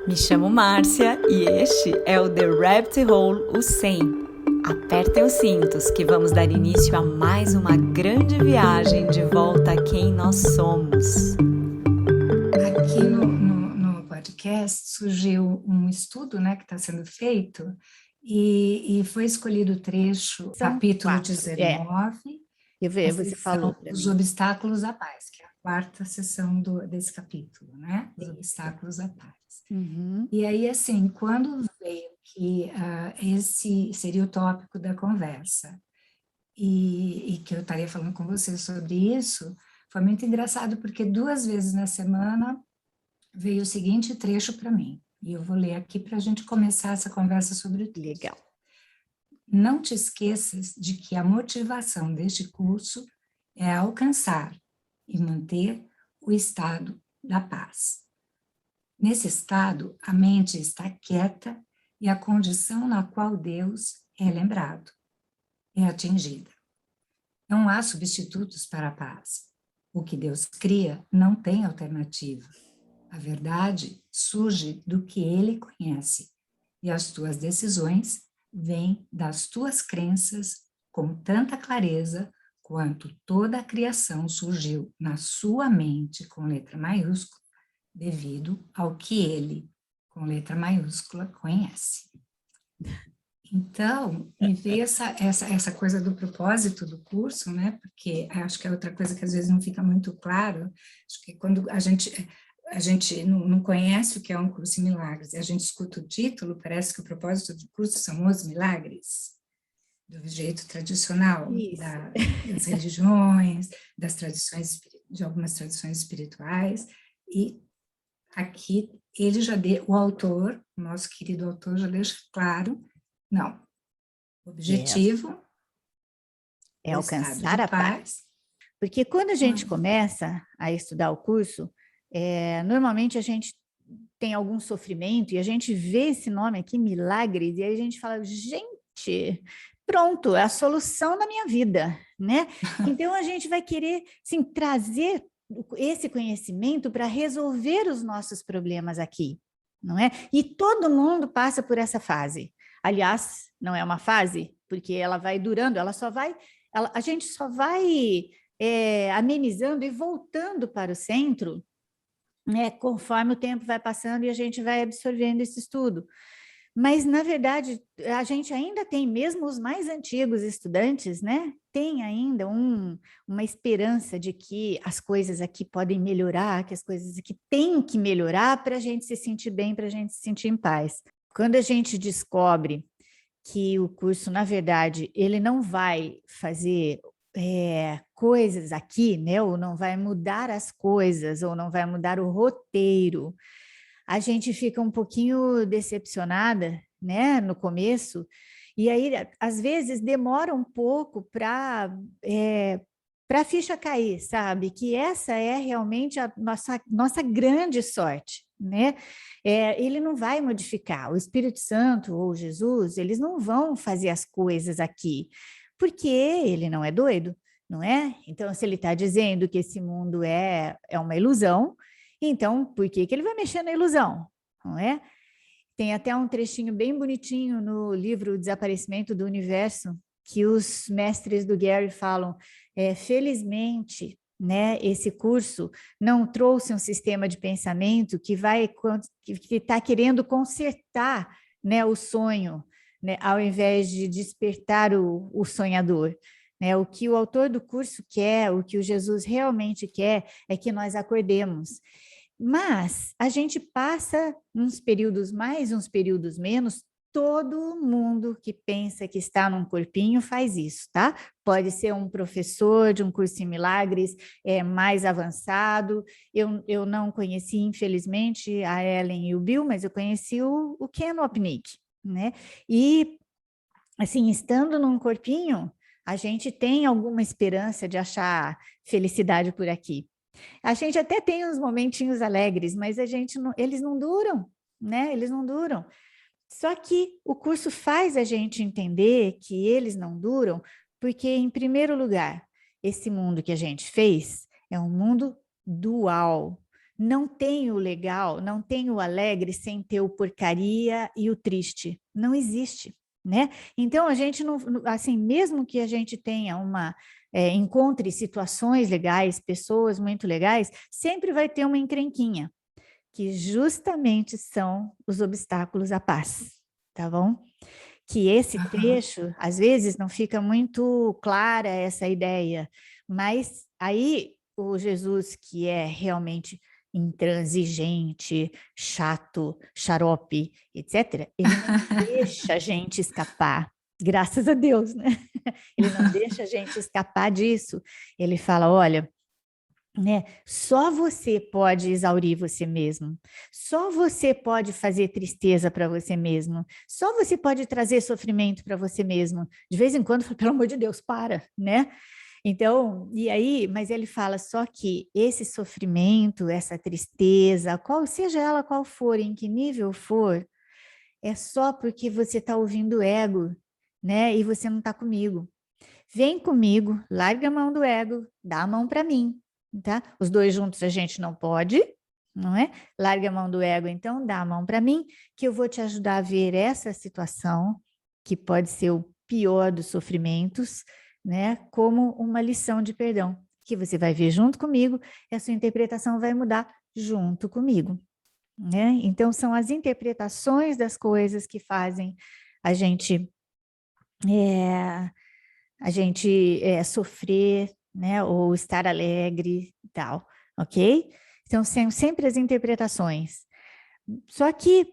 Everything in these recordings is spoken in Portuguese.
Me chamo Márcia e este é o The Rabbit Hole, o 100. Apertem os cintos que vamos dar início a mais uma grande viagem de volta a quem nós somos. Aqui no podcast surgiu um estudo, né, que está sendo feito e foi escolhido o trecho, São capítulo 4, 19, você sessão falou para Os mim. Obstáculos Obstáculos à Paz, que é a quarta sessão desse capítulo, né? Os Obstáculos à Paz. Uhum. E aí, assim, quando veio que esse seria o tópico da conversa e que eu estaria falando com você sobre isso, foi muito engraçado, porque 2 vezes na semana veio o seguinte trecho para mim, e eu vou ler aqui para a gente começar essa conversa sobre o texto. Legal. Não te esqueças de que a motivação deste curso é alcançar e manter o estado da paz. Nesse estado, a mente está quieta e a condição na qual Deus é lembrado, é atingida. Não há substitutos para a paz. O que Deus cria não tem alternativa. A verdade surge do que ele conhece, e as tuas decisões vêm das tuas crenças com tanta clareza quanto toda a criação surgiu na sua mente com letra maiúscula, devido ao que ele, com letra maiúscula, conhece. Então, me veio essa coisa do propósito do curso, né? Porque acho que é outra coisa que às vezes não fica muito claro. Acho que quando a gente não conhece o que é um curso em milagres, e a gente escuta o título, parece que o propósito do curso são os milagres, do jeito tradicional Isso. das religiões, das tradições, de algumas tradições espirituais, e aqui ele já deu, o autor, o nosso querido autor, já deixa claro, não, o objetivo É é o estado alcançar de a paz. paz. Porque quando a gente começa a estudar o curso, normalmente a gente tem algum sofrimento e a gente vê esse nome aqui, milagres, e aí a gente fala, gente, pronto, é a solução da minha vida, né? Então a gente vai querer, sim, trazer esse conhecimento para resolver os nossos problemas aqui, não é? E todo mundo passa por essa fase. Aliás, não é uma fase, porque ela vai durando, a gente só vai amenizando e voltando para o centro, né, conforme o tempo vai passando e a gente vai absorvendo esse estudo. Mas, na verdade, a gente ainda tem, mesmo os mais antigos estudantes, né, tem ainda uma esperança de que as coisas aqui podem melhorar, que as coisas aqui têm que melhorar para a gente se sentir bem, para a gente se sentir em paz. Quando a gente descobre que o curso, na verdade, ele não vai fazer coisas aqui, né? Ou não vai mudar as coisas, ou não vai mudar o roteiro, a gente fica um pouquinho decepcionada, né? No começo, e aí, às vezes, demora um pouco para a ficha cair, sabe? Que essa é realmente a nossa grande sorte, né? Ele não vai modificar, o Espírito Santo ou Jesus, eles não vão fazer as coisas aqui, porque ele não é doido, não é? Então, se ele está dizendo que esse mundo é uma ilusão, então por que ele vai mexer na ilusão, não é? Tem até um trechinho bem bonitinho no livro O Desaparecimento do Universo, que os mestres do Gary falam, felizmente, né, esse curso não trouxe um sistema de pensamento que está querendo consertar, né, o sonho, né, ao invés de despertar o sonhador. Né? O que o autor do curso quer, o que o Jesus realmente quer, é que nós acordemos. Mas a gente passa uns períodos mais, uns períodos menos, todo mundo que pensa que está num corpinho faz isso, tá? Pode ser um professor de um curso em milagres mais avançado. Eu não conheci, infelizmente, a Ellen e o Bill, mas eu conheci o Ken Wapnick, né? E, assim, estando num corpinho, a gente tem alguma esperança de achar felicidade por aqui. A gente até tem uns momentinhos alegres, mas eles não duram, né? Eles não duram. Só que o curso faz a gente entender que eles não duram, porque, em primeiro lugar, esse mundo que a gente fez é um mundo dual. não tem o legal, não tem o alegre sem ter o porcaria e o triste. Não existe, né? Então, a gente não, assim, mesmo que a gente tenha encontre situações legais, pessoas muito legais, sempre vai ter uma encrenquinha, que justamente são os obstáculos à paz, tá bom? Que esse Aham. trecho, às vezes, não fica muito clara essa ideia, mas aí o Jesus que é realmente intransigente, chato, xarope, etc., ele não deixa a gente escapar, graças a Deus, né? Ele não deixa a gente escapar disso. Ele fala, olha, né? Só você pode exaurir você mesmo. Só você pode fazer tristeza para você mesmo. Só você pode trazer sofrimento para você mesmo. De vez em quando, pelo amor de Deus, para, né? Então, e aí, mas ele fala só que esse sofrimento, essa tristeza, qual seja ela qual for, em que nível for, é só porque você está ouvindo o ego, né? E você não está comigo. Vem comigo, larga a mão do ego, dá a mão para mim, tá? Os dois juntos a gente não pode, não é? Larga a mão do ego, então dá a mão para mim, que eu vou te ajudar a ver essa situação, que pode ser o pior dos sofrimentos, né? Como uma lição de perdão, que você vai ver junto comigo, e a sua interpretação vai mudar junto comigo, né? Então, são as interpretações das coisas que fazem a gente sofrer, né, ou estar alegre e tal, ok? Então, são sempre as interpretações. Só que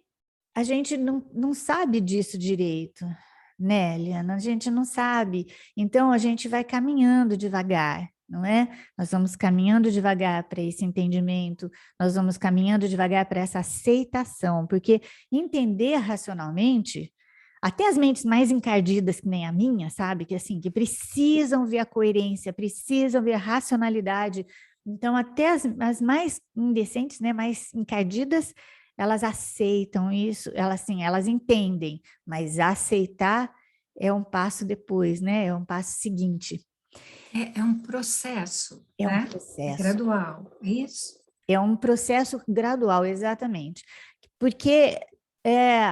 a gente não sabe disso direito, né, Eliana? A gente não sabe. Então, a gente vai caminhando devagar, não é? Nós vamos caminhando devagar para esse entendimento, nós vamos caminhando devagar para essa aceitação, porque entender racionalmente até as mentes mais encardidas, que nem a minha, sabe? Que assim, que precisam ver a coerência, precisam ver a racionalidade. Então, até as mais indecentes, né, mais encardidas, elas aceitam isso, elas entendem, mas aceitar é um passo depois, né? É um passo seguinte. É um processo, É um né? É processo. gradual, é isso? É um processo gradual, exatamente. Porque,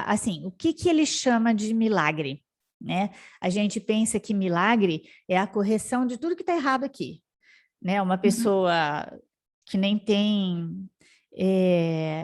assim, o que que ele chama de milagre, né? A gente pensa que milagre é a correção de tudo que está errado aqui, né? Uma Uhum. pessoa que nem tem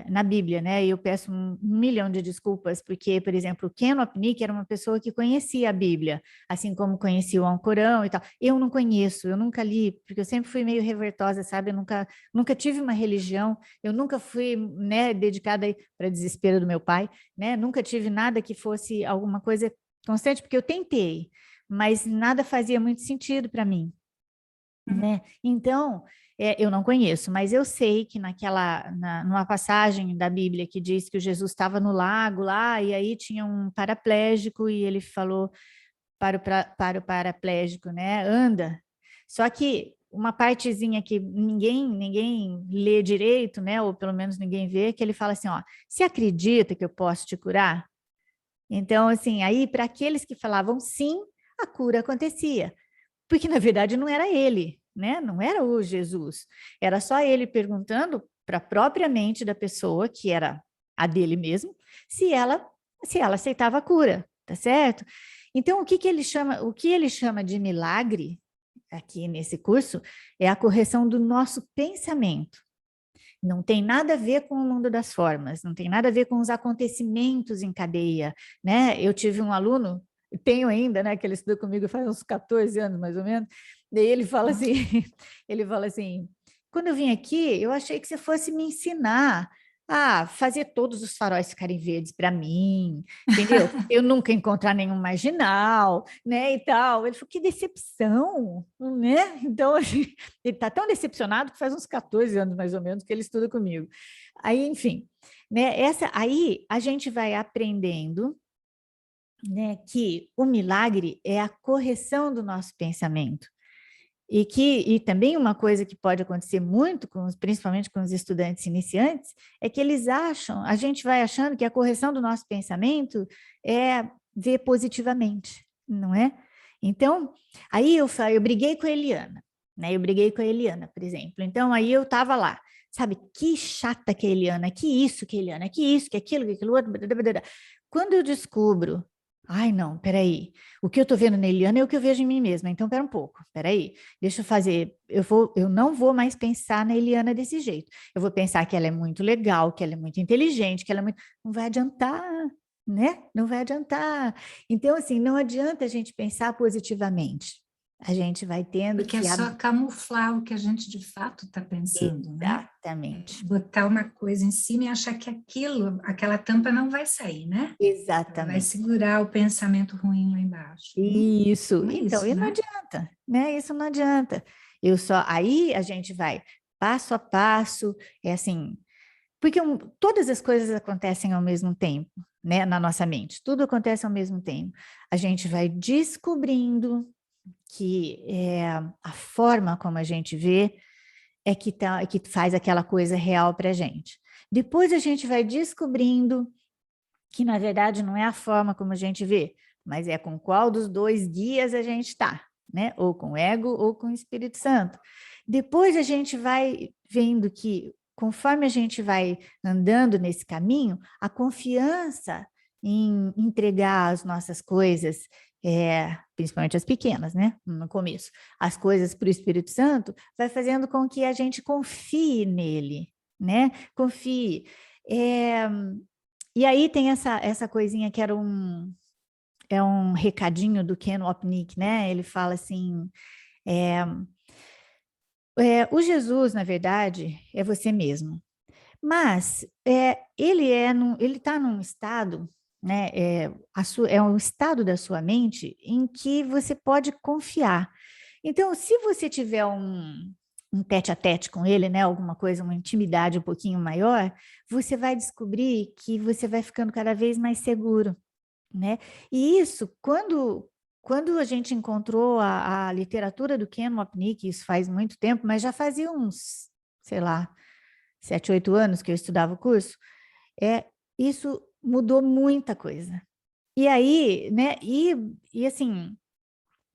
na Bíblia, né? E eu peço um milhão de desculpas, porque, por exemplo, o Ken Wapnick era uma pessoa que conhecia a Bíblia, assim como conhecia o Alcorão e tal. Eu não conheço, eu nunca li, porque eu sempre fui meio revertosa, sabe? Eu nunca tive uma religião, eu nunca fui, né, dedicada para desespero do meu pai, né? Nunca tive nada que fosse alguma coisa constante, porque eu tentei, mas nada fazia muito sentido para mim, Uhum. né? Então, eu não conheço, mas eu sei que numa passagem da Bíblia que diz que o Jesus estava no lago lá, e aí tinha um paraplégico, e ele falou para o paraplégico, né? Anda. Só que uma partezinha que ninguém lê direito, né? Ou pelo menos ninguém vê, que ele fala assim, ó, você acredita que eu posso te curar? Então, assim, aí para aqueles que falavam sim, a cura acontecia. Porque, na verdade, não era ele, né? Não era o Jesus. Era só ele perguntando para a própria mente da pessoa, que era a dele mesmo, se ela aceitava a cura, tá certo? Então, o que ele chama de milagre, aqui nesse curso, é a correção do nosso pensamento. Não tem nada a ver com o mundo das formas, não tem nada a ver com os acontecimentos em cadeia, né? Eu tive um aluno, tenho ainda, né, que ele estudou comigo faz uns 14 anos, mais ou menos, daí ele fala Nossa. assim, ele fala assim, quando eu vim aqui, eu achei que você fosse me ensinar a fazer todos os faróis ficarem verdes para mim, entendeu? Eu nunca encontrar nenhum marginal, né, e tal. Ele falou, que decepção, né? Então, assim, ele está tão decepcionado que faz uns 14 anos, mais ou menos, que ele estuda comigo. Aí, enfim, né, aí a gente vai aprendendo, né, que o milagre é a correção do nosso pensamento. E também uma coisa que pode acontecer muito, principalmente com os estudantes iniciantes, é que a gente vai achando que a correção do nosso pensamento é ver positivamente, não é? Então, aí eu briguei com a Eliana, né? Eu briguei com a Eliana, por exemplo. Então, aí eu estava lá, sabe, que chata que é a Eliana, que isso que é a Eliana, que isso, que aquilo, que aquilo outro. Quando eu descubro, ai não, peraí, o que eu estou vendo na Eliana é o que eu vejo em mim mesma, então pera um pouco, peraí, deixa eu fazer, eu não vou mais pensar na Eliana desse jeito, eu vou pensar que ela é muito legal, que ela é muito inteligente, que ela é muito... Não vai adiantar, né? Não vai adiantar. Então, assim, não adianta a gente pensar positivamente, a gente vai tendo Porque é que... só camuflar o que a gente de fato está pensando, né? Exatamente. Botar uma coisa em cima e achar que aquela tampa não vai sair, né? Ela vai Exatamente. segurar o pensamento ruim lá embaixo. Isso. Não é Então, isso, e não né? adianta, né? Isso não adianta. Eu só aí a gente vai passo a passo, é assim, porque todas as coisas acontecem ao mesmo tempo, né, na nossa mente. Tudo acontece ao mesmo tempo. A gente vai descobrindo que a forma como a gente vê que faz aquela coisa real para a gente. Depois a gente vai descobrindo que na verdade não é a forma como a gente vê, mas é com qual dos dois guias a gente está, né? Ou com o ego ou com o Espírito Santo. Depois a gente vai vendo que, conforme a gente vai andando nesse caminho, a confiança em entregar as nossas coisas, principalmente as pequenas, né? No começo, as coisas para o Espírito Santo, vai fazendo com que a gente confie nele, né? Confie. E aí tem essa coisinha que é um recadinho do Ken Wapnick, né? Ele fala assim, o Jesus, na verdade, é você mesmo. Mas ele está num estado, né? É um estado da sua mente em que você pode confiar. Então, se você tiver um tete a tete com ele, né? Alguma coisa, uma intimidade um pouquinho maior, você vai descobrir que você vai ficando cada vez mais seguro, né? E isso, quando a gente encontrou a literatura do Ken Wapnick, isso faz muito tempo, mas já fazia uns, sei lá, 7, 8 anos que eu estudava o curso, isso mudou muita coisa. E aí, né? E assim,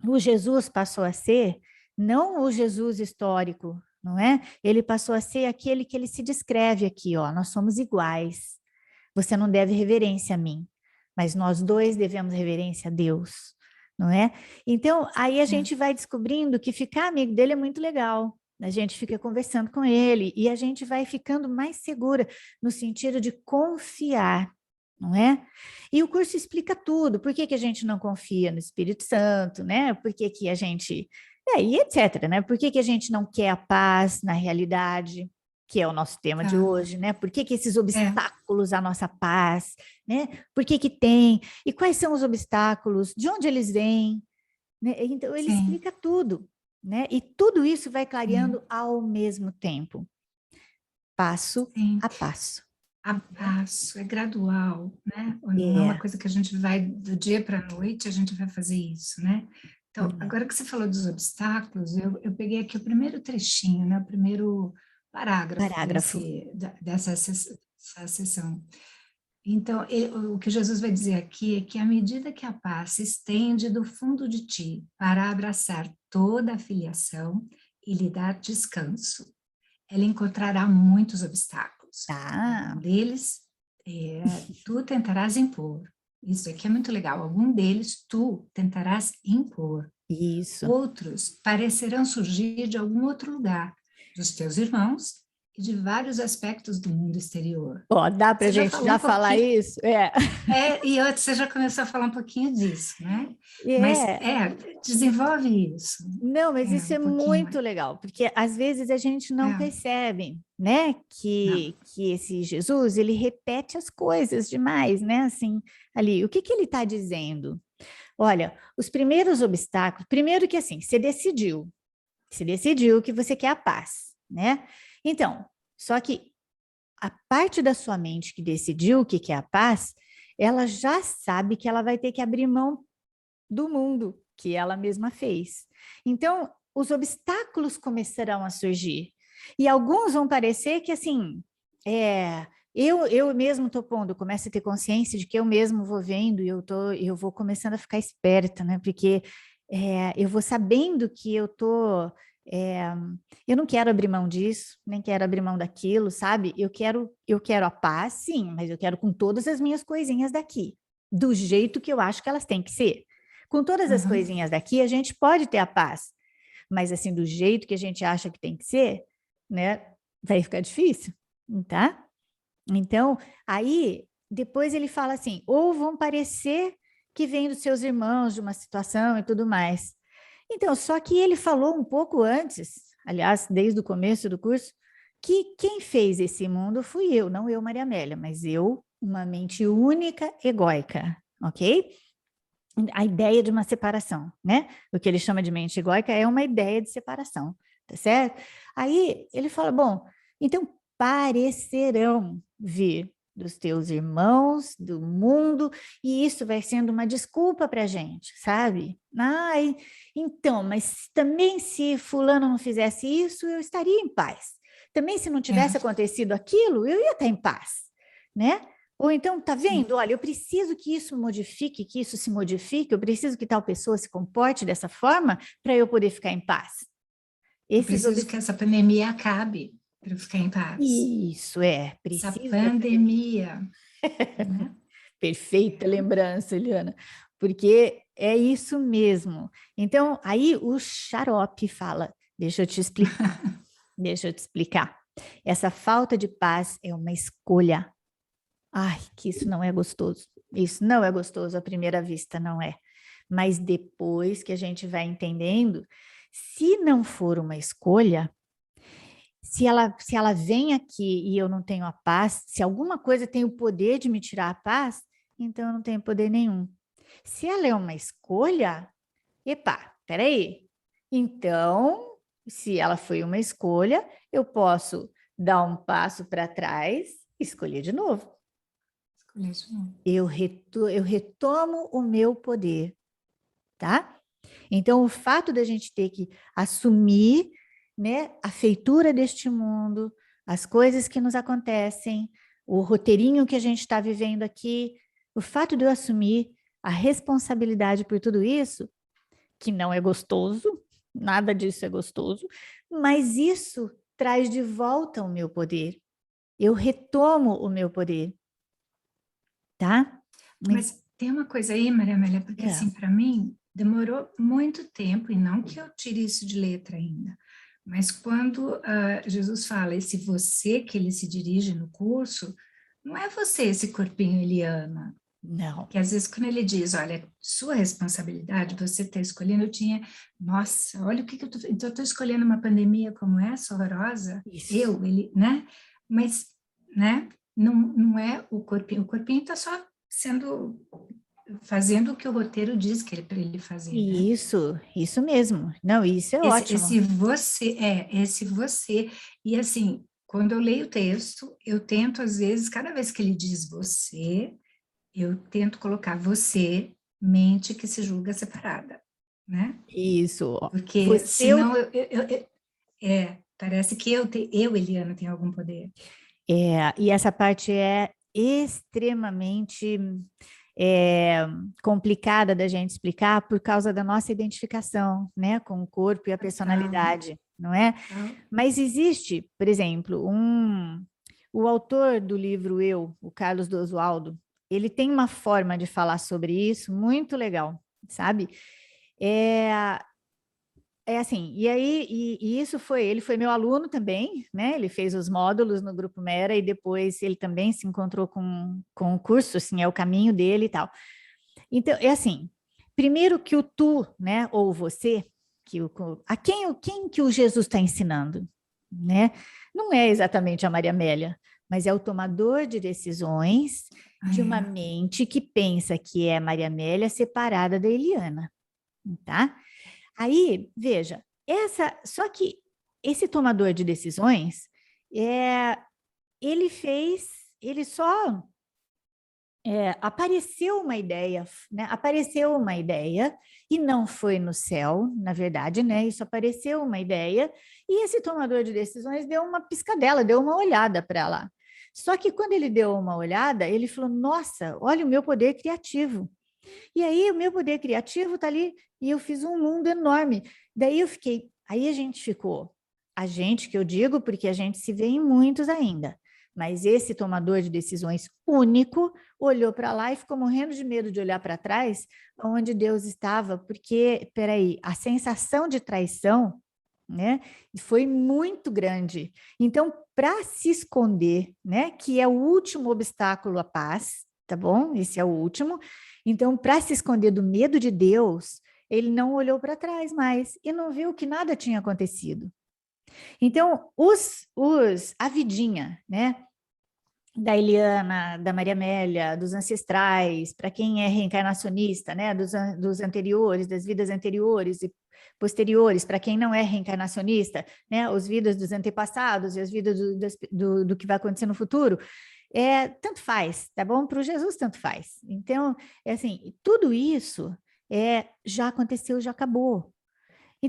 o Jesus passou a ser não o Jesus histórico, não é? Ele passou a ser aquele que ele se descreve aqui, ó, nós somos iguais. Você não deve reverência a mim, mas nós dois devemos reverência a Deus, não é? Então, aí a gente vai descobrindo que ficar amigo dele é muito legal. A gente fica conversando com ele e a gente vai ficando mais segura no sentido de confiar, não é? E o curso explica tudo. Por que que a gente não confia no Espírito Santo, né? Por que que a gente... e etc, né? Por que que a gente não quer a paz na realidade, que é o nosso tema de Tá. hoje, né? Por que que esses É, obstáculos à nossa paz, né? Por que que tem? E quais são os obstáculos? De onde eles vêm? Né? Então, ele sim, explica tudo, né? E tudo isso vai sim, clareando ao mesmo tempo, passo sim. a passo. A passo, é gradual, né? Não é uma É, coisa que a gente vai do dia para a noite, a gente vai fazer isso, né? Então, não. agora que você falou dos obstáculos, eu peguei aqui o primeiro trechinho, né? O primeiro parágrafo Parágrafo. dessa sessão. Então, o que Jesus vai dizer aqui é que à medida que a paz se estende do fundo de ti para abraçar toda a filiação e lhe dar descanso, ela encontrará muitos obstáculos. Algum Tá, deles tu tentarás impor. Isso aqui é muito legal. Algum deles tu tentarás impor. isso. Outros parecerão surgir de algum outro lugar, dos teus irmãos e de vários aspectos do mundo exterior. Ó, dá para Você já gente falou já um falar pouquinho, isso? e você já começou a falar um pouquinho disso, né? Mas É. desenvolve isso. Não, mas isso Um é pouquinho muito mais. legal, porque às vezes a gente não É, percebe, né, não. que esse Jesus, ele repete as coisas demais, né, assim, ali, o que que ele está dizendo? Olha, os primeiros obstáculos, primeiro que assim, você decidiu que você quer a paz, né? Então, só que a parte da sua mente que decidiu o que quer a paz, ela já sabe que ela vai ter que abrir mão do mundo que ela mesma fez. Então, os obstáculos começarão a surgir. E alguns vão parecer que, assim, eu mesmo estou pondo, começo a ter consciência de que eu mesmo vou vendo e eu vou começando a ficar esperta, né? Porque eu vou sabendo que eu estou Eu não quero abrir mão disso, nem quero abrir mão daquilo, sabe? Eu quero a paz, sim, mas eu quero com todas as minhas coisinhas daqui, do jeito que eu acho que elas têm que ser. Com todas as Uhum. coisinhas daqui, a gente pode ter a paz, mas assim, do jeito que a gente acha que tem que ser, né? Vai ficar difícil, tá? Então, aí, depois ele fala assim, ou vão parecer que vem dos seus irmãos, de uma situação e tudo mais. Então, só que ele falou um pouco antes, aliás, desde o começo do curso, que quem fez esse mundo fui eu, não eu, Maria Amélia, mas eu, uma mente única, egóica, ok? A ideia de uma separação, né? O que ele chama de mente egóica é uma ideia de separação, tá certo? Aí ele fala, bom, então parecerão vir dos teus irmãos, do mundo, e isso vai sendo uma desculpa para a gente, sabe? Ai, então, mas também se fulano não fizesse isso, eu estaria em paz. Também se não tivesse acontecido aquilo, eu ia estar em paz, né? Ou então, tá vendo? Olha, eu preciso que isso modifique, que isso se modifique, eu preciso que tal pessoa se comporte dessa forma para eu poder ficar em paz. Eu preciso que essa pandemia acabe para eu ficar em paz. Isso, Essa precisa. pandemia. Né? Perfeita lembrança, Eliana, porque é isso mesmo. Então, aí o Xarope fala, deixa eu te explicar, deixa eu te explicar. Essa falta de paz é uma escolha. Ai, que isso não é gostoso. Isso não é gostoso à primeira vista, não é. Mas depois que a gente vai entendendo, se não for uma escolha, se ela vem aqui e eu não tenho a paz, se alguma coisa tem o poder de me tirar a paz, então eu não tenho poder nenhum. Se ela é uma escolha, epa, peraí. Então, se ela foi uma escolha, eu posso dar um passo para trás e escolher de novo. Eu retomo o meu poder, tá? Então, o fato da gente ter que assumir, né, a feitura deste mundo, as coisas que nos acontecem, o roteirinho que a gente está vivendo aqui, o fato de eu assumir a responsabilidade por tudo isso, que não é gostoso, nada disso é gostoso, mas isso traz de volta o meu poder. Eu retomo o meu poder. Tá? Mas tem uma coisa aí, Maria Amélia, porque assim, para mim, demorou muito tempo, e não que eu tire isso de letra ainda, mas quando Jesus fala, esse você que ele se dirige no curso, não é você esse corpinho Eliana. Não. Que às vezes quando ele diz, olha, sua responsabilidade, você está escolhendo, nossa, olha o que eu estou, então eu estou escolhendo uma pandemia como essa, horrorosa, Isso. ele, né? Mas, né? Não é o corpinho está só fazendo o que o roteiro diz que é para ele fazer. Isso mesmo. Não, isso é ótimo. Esse você. E assim, quando eu leio o texto, eu tento, às vezes, cada vez que ele diz você, eu tento colocar você, mente que se julga separada, né? Isso. Porque senão parece que eu, Eliana, tenho algum poder. E essa parte é extremamente complicada da gente explicar por causa da nossa identificação, né, com o corpo e a personalidade, não é? Mas existe, por exemplo, o autor do livro Eu, o Carlos do Oswaldo, ele tem uma forma de falar sobre isso muito legal, sabe? Assim, e aí, e isso ele foi meu aluno também, né? Ele fez os módulos no Grupo Mera e depois ele também se encontrou com o curso, assim, é o caminho dele e tal. Então, é assim, primeiro que o tu, né, ou você, quem que o Jesus está ensinando, né? Não é exatamente a Maria Amélia, mas é o tomador de decisões de uma mente que pensa que é Maria Amélia separada da Eliana, tá? Aí, veja, só que esse tomador de decisões, ele só apareceu uma ideia, né? Apareceu uma ideia e não foi no céu, na verdade, né? Isso apareceu uma ideia e esse tomador de decisões deu uma piscadela, deu uma olhada para lá. Só que quando ele deu uma olhada, ele falou: nossa, olha o meu poder criativo. E aí o meu poder criativo está ali e eu fiz um mundo enorme. Daí eu fiquei, Aí a gente ficou, a gente que eu digo porque a gente se vê em muitos ainda, mas esse tomador de decisões único olhou para lá e ficou morrendo de medo de olhar para trás, onde Deus estava, porque, peraí, a sensação de traição, né, foi muito grande. Então, para se esconder, né, que é o último obstáculo à paz, tá bom? Esse é o último. Então, para se esconder do medo de Deus, ele não olhou para trás mais e não viu que nada tinha acontecido. Então, a vidinha, né, da Eliana, da Maria Amélia, dos ancestrais, para quem é reencarnacionista, né, dos anteriores, das vidas anteriores e posteriores, para quem não é reencarnacionista, né, as vidas dos antepassados e as vidas do que vai acontecer no futuro, tanto faz, tá bom? Para o Jesus, tanto faz. Então, assim, tudo isso já aconteceu, já acabou.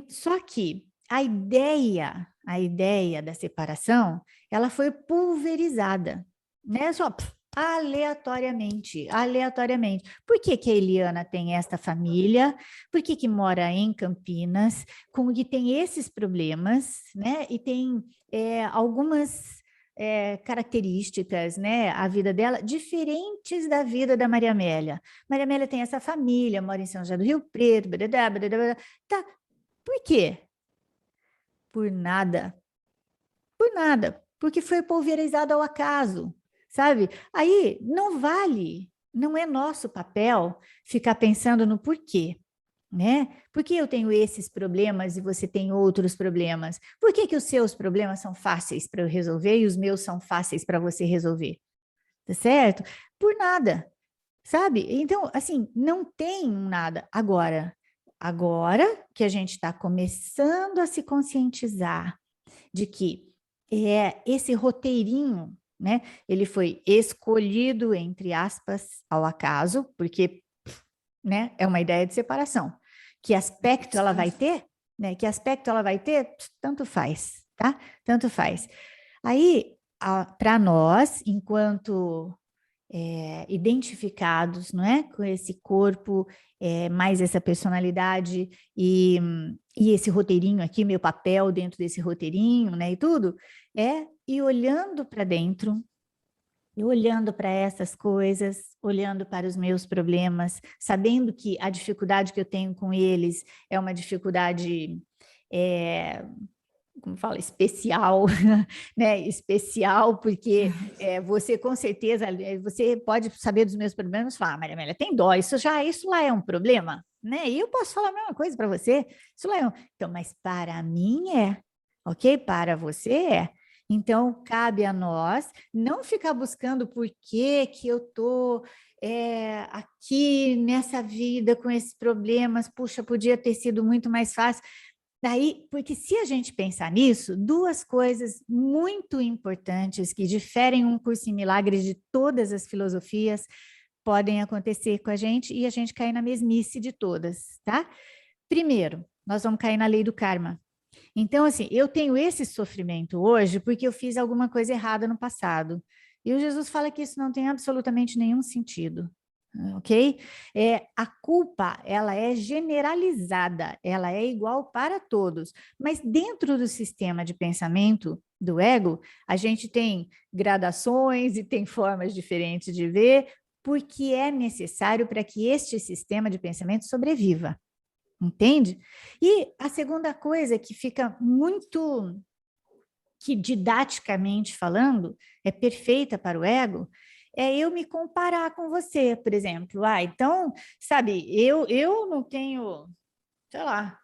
Só que a ideia da separação, ela foi pulverizada, né? Só aleatoriamente. Por que que a Eliana tem esta família? Por que que mora em Campinas? Como que tem esses problemas, né? E tem algumas características, né? A vida dela diferentes da vida da Maria Amélia. Maria Amélia tem essa família, mora em São José do Rio Preto, badadá, badadá, tá. Por quê? Por nada. Por nada. Porque foi pulverizado ao acaso, sabe? Aí não vale, não é nosso papel ficar pensando no porquê, né? Por que eu tenho esses problemas e você tem outros problemas? Por que que os seus problemas são fáceis para eu resolver e os meus são fáceis para você resolver? Tá certo? Por nada, sabe? Então, assim, não tem nada. Agora que a gente está começando a se conscientizar de que esse roteirinho, né? Ele foi escolhido, entre aspas, ao acaso, porque, né? É uma ideia de separação. Que aspecto ela vai ter, né? Que aspecto ela vai ter, tanto faz, tá? Tanto faz. Aí, para nós, enquanto identificados, não é, com esse corpo, mais essa personalidade e esse roteirinho aqui, meu papel dentro desse roteirinho, né, e tudo, ir olhando para dentro, e olhando para essas coisas, olhando para os meus problemas, sabendo que a dificuldade que eu tenho com eles é uma dificuldade como fala, especial, né? Especial, porque você com certeza, você pode saber dos meus problemas e falar, Maria Amélia, tem dó, isso lá é um problema, né? E eu posso falar a mesma coisa para você, isso lá é então, mas para mim ok? Para você Então, cabe a nós não ficar buscando por que eu estou aqui nessa vida com esses problemas, puxa, podia ter sido muito mais fácil. Daí, porque se a gente pensar nisso, duas coisas muito importantes que diferem um curso em milagres de todas as filosofias podem acontecer com a gente e a gente cair na mesmice de todas, tá? Primeiro, nós vamos cair na lei do karma. Então, assim, eu tenho esse sofrimento hoje porque eu fiz alguma coisa errada no passado. E o Jesus fala que isso não tem absolutamente nenhum sentido. Ok? A culpa, ela é generalizada, ela é igual para todos, mas dentro do sistema de pensamento do ego, a gente tem gradações e tem formas diferentes de ver, porque é necessário para que este sistema de pensamento sobreviva, entende? E a segunda coisa que fica muito, que didaticamente falando, é perfeita para o ego, eu me comparar com você, por exemplo. Então, sabe, eu não tenho, sei lá,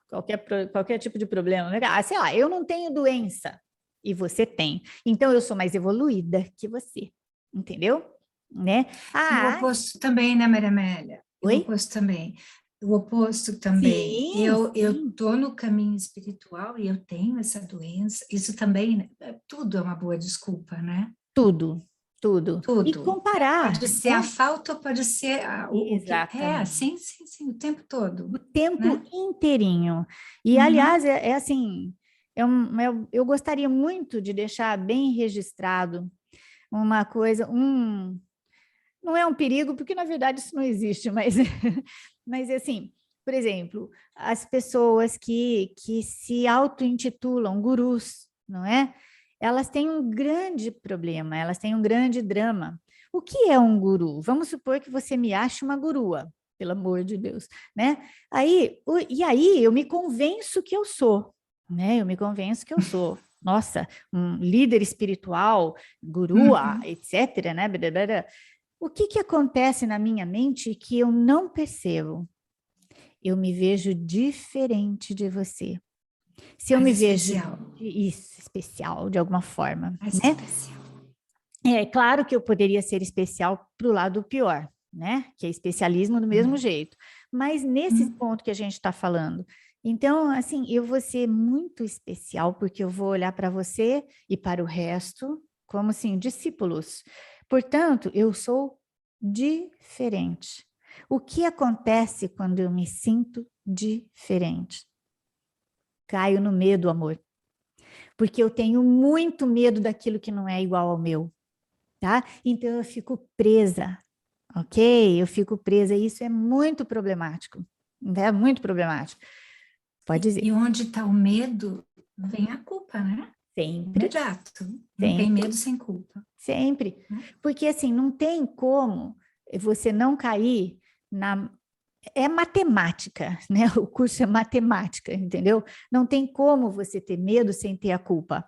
qualquer tipo de problema. Sei lá, eu não tenho doença e você tem. Então, eu sou mais evoluída que você, entendeu? Né? E o oposto também, né, Maria Amélia? Oi? O oposto também. O oposto também. Sim, eu sim. estou no caminho espiritual e eu tenho essa doença. Isso também, né? Tudo é uma boa desculpa, né? Tudo. E Tudo. comparar. Pode ser a falta ou pode ser o que... Exatamente. Sim, o tempo todo. O tempo Né? inteirinho. E, aliás, assim, eu gostaria muito de deixar bem registrado uma coisa, não é um perigo, porque na verdade isso não existe, mas, mas assim, por exemplo, as pessoas que se auto-intitulam gurus, não é? Elas têm um grande problema, elas têm um grande drama. O que é um guru? Vamos supor que você me ache uma gurua, pelo amor de Deus, né? E aí eu me convenço que eu sou, né? Eu me convenço que eu sou. Nossa, um líder espiritual, gurua, etc, né? Blá, blá, blá. O que acontece na minha mente que eu não percebo? Eu me vejo diferente de você. Se eu Mais me especial. vejo isso, especial de alguma forma, Mais né? especial. É claro que eu poderia ser especial para o lado pior, né? Que é especialismo do mesmo jeito. Mas nesse ponto que a gente está falando, então, assim, eu vou ser muito especial porque eu vou olhar para você e para o resto como, assim, discípulos. Portanto, eu sou diferente. O que acontece quando eu me sinto diferente? Caio no medo, amor. Porque eu tenho muito medo daquilo que não é igual ao meu, tá? Então eu fico presa, ok? Eu fico presa e isso é muito problemático, é muito problemático. Pode dizer. E onde está o medo, vem a culpa, né? Sempre, Imediato. Não tem sempre, medo sem culpa. sempre. Né? Porque assim, não tem como você não cair na... É matemática, né? O curso é matemática, entendeu? Não tem como você ter medo sem ter a culpa.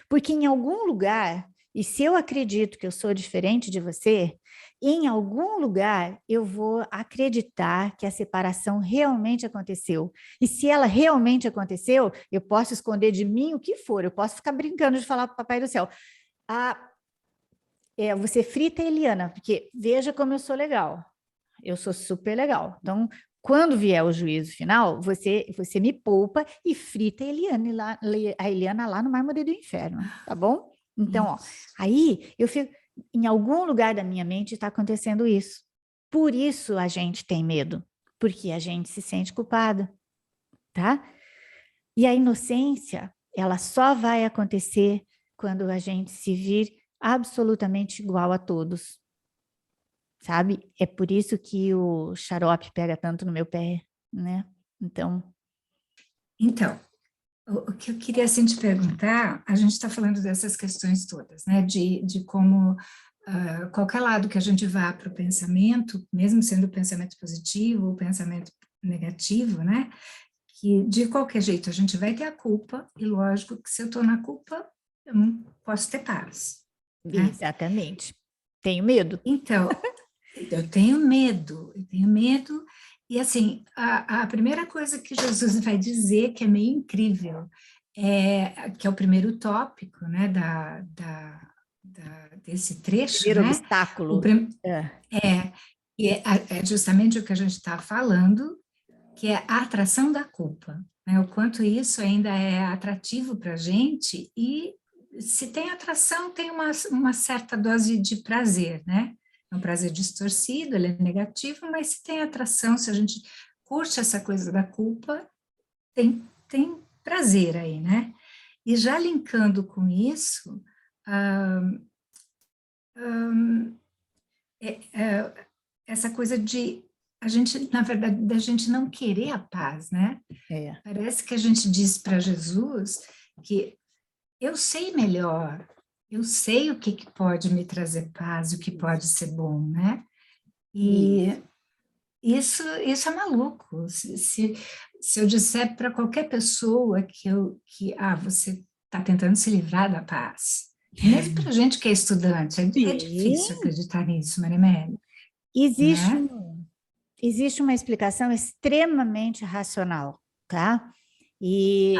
Porque em algum lugar, e se eu acredito que eu sou diferente de você, em algum lugar eu vou acreditar que a separação realmente aconteceu. E se ela realmente aconteceu, eu posso esconder de mim o que for, eu posso ficar brincando de falar para o Papai do Céu. Você frita a Eliana, porque veja como eu sou legal. Eu sou super legal. Então, quando vier o juízo final, você me poupa e frita a Eliana lá no mármore do inferno, tá bom? Então, ó, aí eu fico, em algum lugar da minha mente está acontecendo isso. Por isso a gente tem medo, porque a gente se sente culpada, tá? E a inocência, ela só vai acontecer quando a gente se vir absolutamente igual a todos. Sabe? É por isso que o xarope pega tanto no meu pé, né? Então, o que eu queria assim te perguntar, a gente está falando dessas questões todas, né? De como qualquer lado que a gente vá para o pensamento, mesmo sendo o pensamento positivo ou pensamento negativo, né? Que de qualquer jeito a gente vai ter a culpa, e lógico que se eu estou na culpa, eu não posso ter paz. Né? exatamente. Tenho medo. Então, eu tenho medo, e assim, a primeira coisa que Jesus vai dizer, que é meio incrível, que é o primeiro tópico, né, desse trecho, Primeiro né, o, obstáculo. prim- É. é, é justamente o que a gente está falando, que é a atração da culpa, né, o quanto isso ainda é atrativo para a gente, e se tem atração, tem uma certa dose de prazer, né? É um prazer distorcido, ele é negativo, mas se tem atração, se a gente curte essa coisa da culpa, tem prazer aí, né? E já linkando com isso, ah, essa coisa de a gente, na verdade, da gente não querer a paz, né? É. Parece que a gente diz para Jesus que eu sei melhor, eu sei o que pode me trazer paz, o que pode ser bom, né? E isso é maluco. Se eu disser para qualquer pessoa você está tentando se livrar da paz, mesmo para a gente que é estudante, é difícil Sim, acreditar nisso, Marimelli, existe, né? existe uma explicação extremamente racional, tá? Ah, E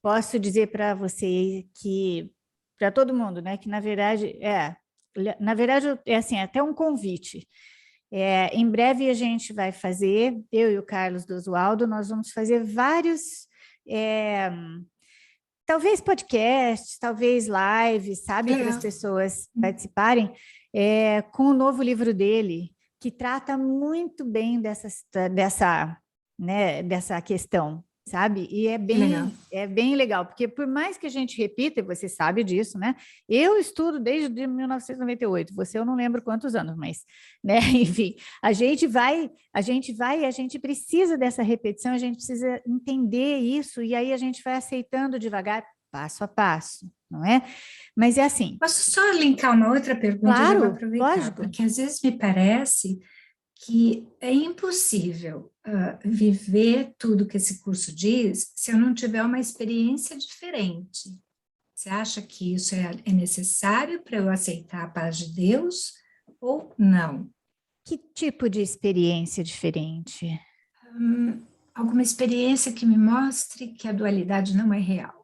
posso dizer para você que, para todo mundo, né, que na verdade é assim, é até um convite. Em breve a gente vai fazer, eu e o Carlos do Oswaldo, nós vamos fazer vários, talvez podcasts, talvez lives, sabe, para as legal. pessoas participarem, com o novo livro dele, que trata muito bem dessa, né, dessa questão, sabe? E Legal. é bem legal, porque por mais que a gente repita, e você sabe disso, né? Eu estudo desde 1998, você eu não lembro quantos anos, mas, né? Enfim, a gente vai, a gente precisa dessa repetição, a gente precisa entender isso, e aí a gente vai aceitando devagar, passo a passo, não é? Mas é assim, Posso só linkar uma outra pergunta? Eu já vou claro, aproveitar, lógico. porque às vezes me parece que é impossível viver tudo que esse curso diz se eu não tiver uma experiência diferente. Você acha que isso é necessário para eu aceitar a paz de Deus ou não? Que tipo de experiência diferente? Alguma experiência que me mostre que a dualidade não é real.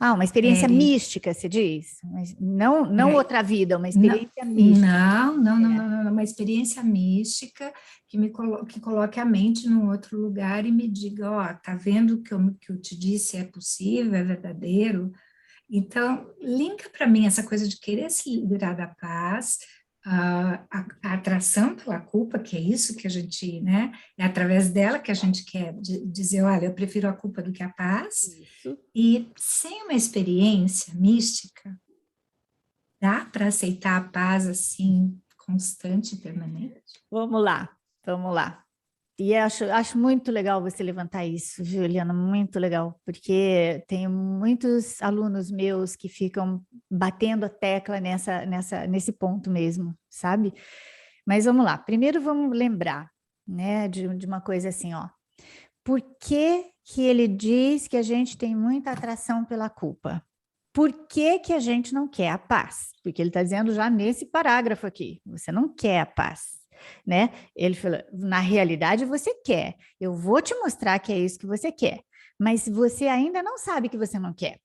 Ah, uma experiência Pere, mística, se diz? Mas não é, outra vida, uma não, experiência mística. não, não, não, É. não, não, uma experiência mística que coloque a mente num outro lugar e me diga, ó, tá vendo que eu te disse é possível, é verdadeiro? Então, linka para mim essa coisa de querer se livrar da paz, a atração pela culpa, que é isso que a gente, né? É através dela que a gente quer dizer, olha, eu prefiro a culpa do que a paz. Isso. E sem uma experiência mística, dá para aceitar a paz assim, constante e permanente? Vamos lá, vamos lá. E acho muito legal você levantar isso, Juliana, muito legal, porque tem muitos alunos meus que ficam batendo a tecla nesse ponto mesmo, sabe? Mas vamos lá, primeiro vamos lembrar, né, de uma coisa assim, ó. Por que que ele diz que a gente tem muita atração pela culpa? Por que que a gente não quer a paz? Porque ele está dizendo já nesse parágrafo aqui, você não quer a paz, né? Ele falou, na realidade você quer, eu vou te mostrar que é isso que você quer, mas você ainda não sabe que você não quer,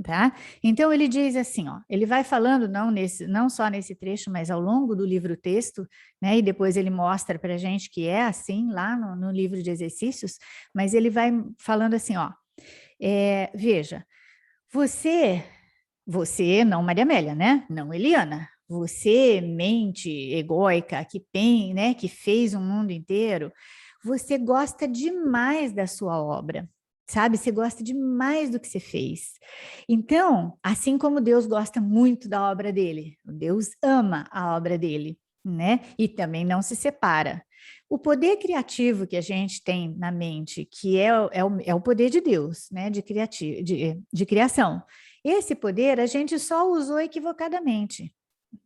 tá? Então ele diz assim, ó, ele vai falando não só nesse trecho, mas ao longo do livro texto, né? E depois ele mostra para a gente que é assim lá no livro de exercícios, mas ele vai falando assim, ó, veja, você, não Maria Amélia, né? Não Eliana. Você, mente egóica, né, que fez o mundo inteiro, você gosta demais da sua obra, sabe? Você gosta demais do que você fez. Então, assim como Deus gosta muito da obra dele, Deus ama a obra dele, né? E também não se separa. O poder criativo que a gente tem na mente, que é o poder de Deus, né? De criação. Esse poder a gente só usou equivocadamente,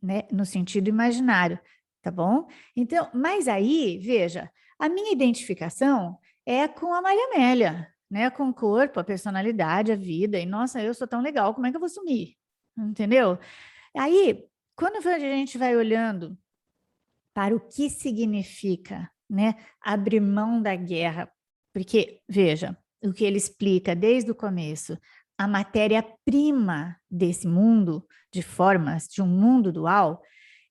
né? No sentido imaginário, tá bom? Então, mas aí, veja, a minha identificação é com a Maria Amélia, né? Com o corpo, a personalidade, a vida. E, nossa, eu sou tão legal, como é que eu vou sumir? Entendeu? Aí, quando a gente vai olhando para o que significa, né, abrir mão da guerra, porque, veja, o que ele explica desde o começo, a matéria-prima desse mundo, de formas, de um mundo dual,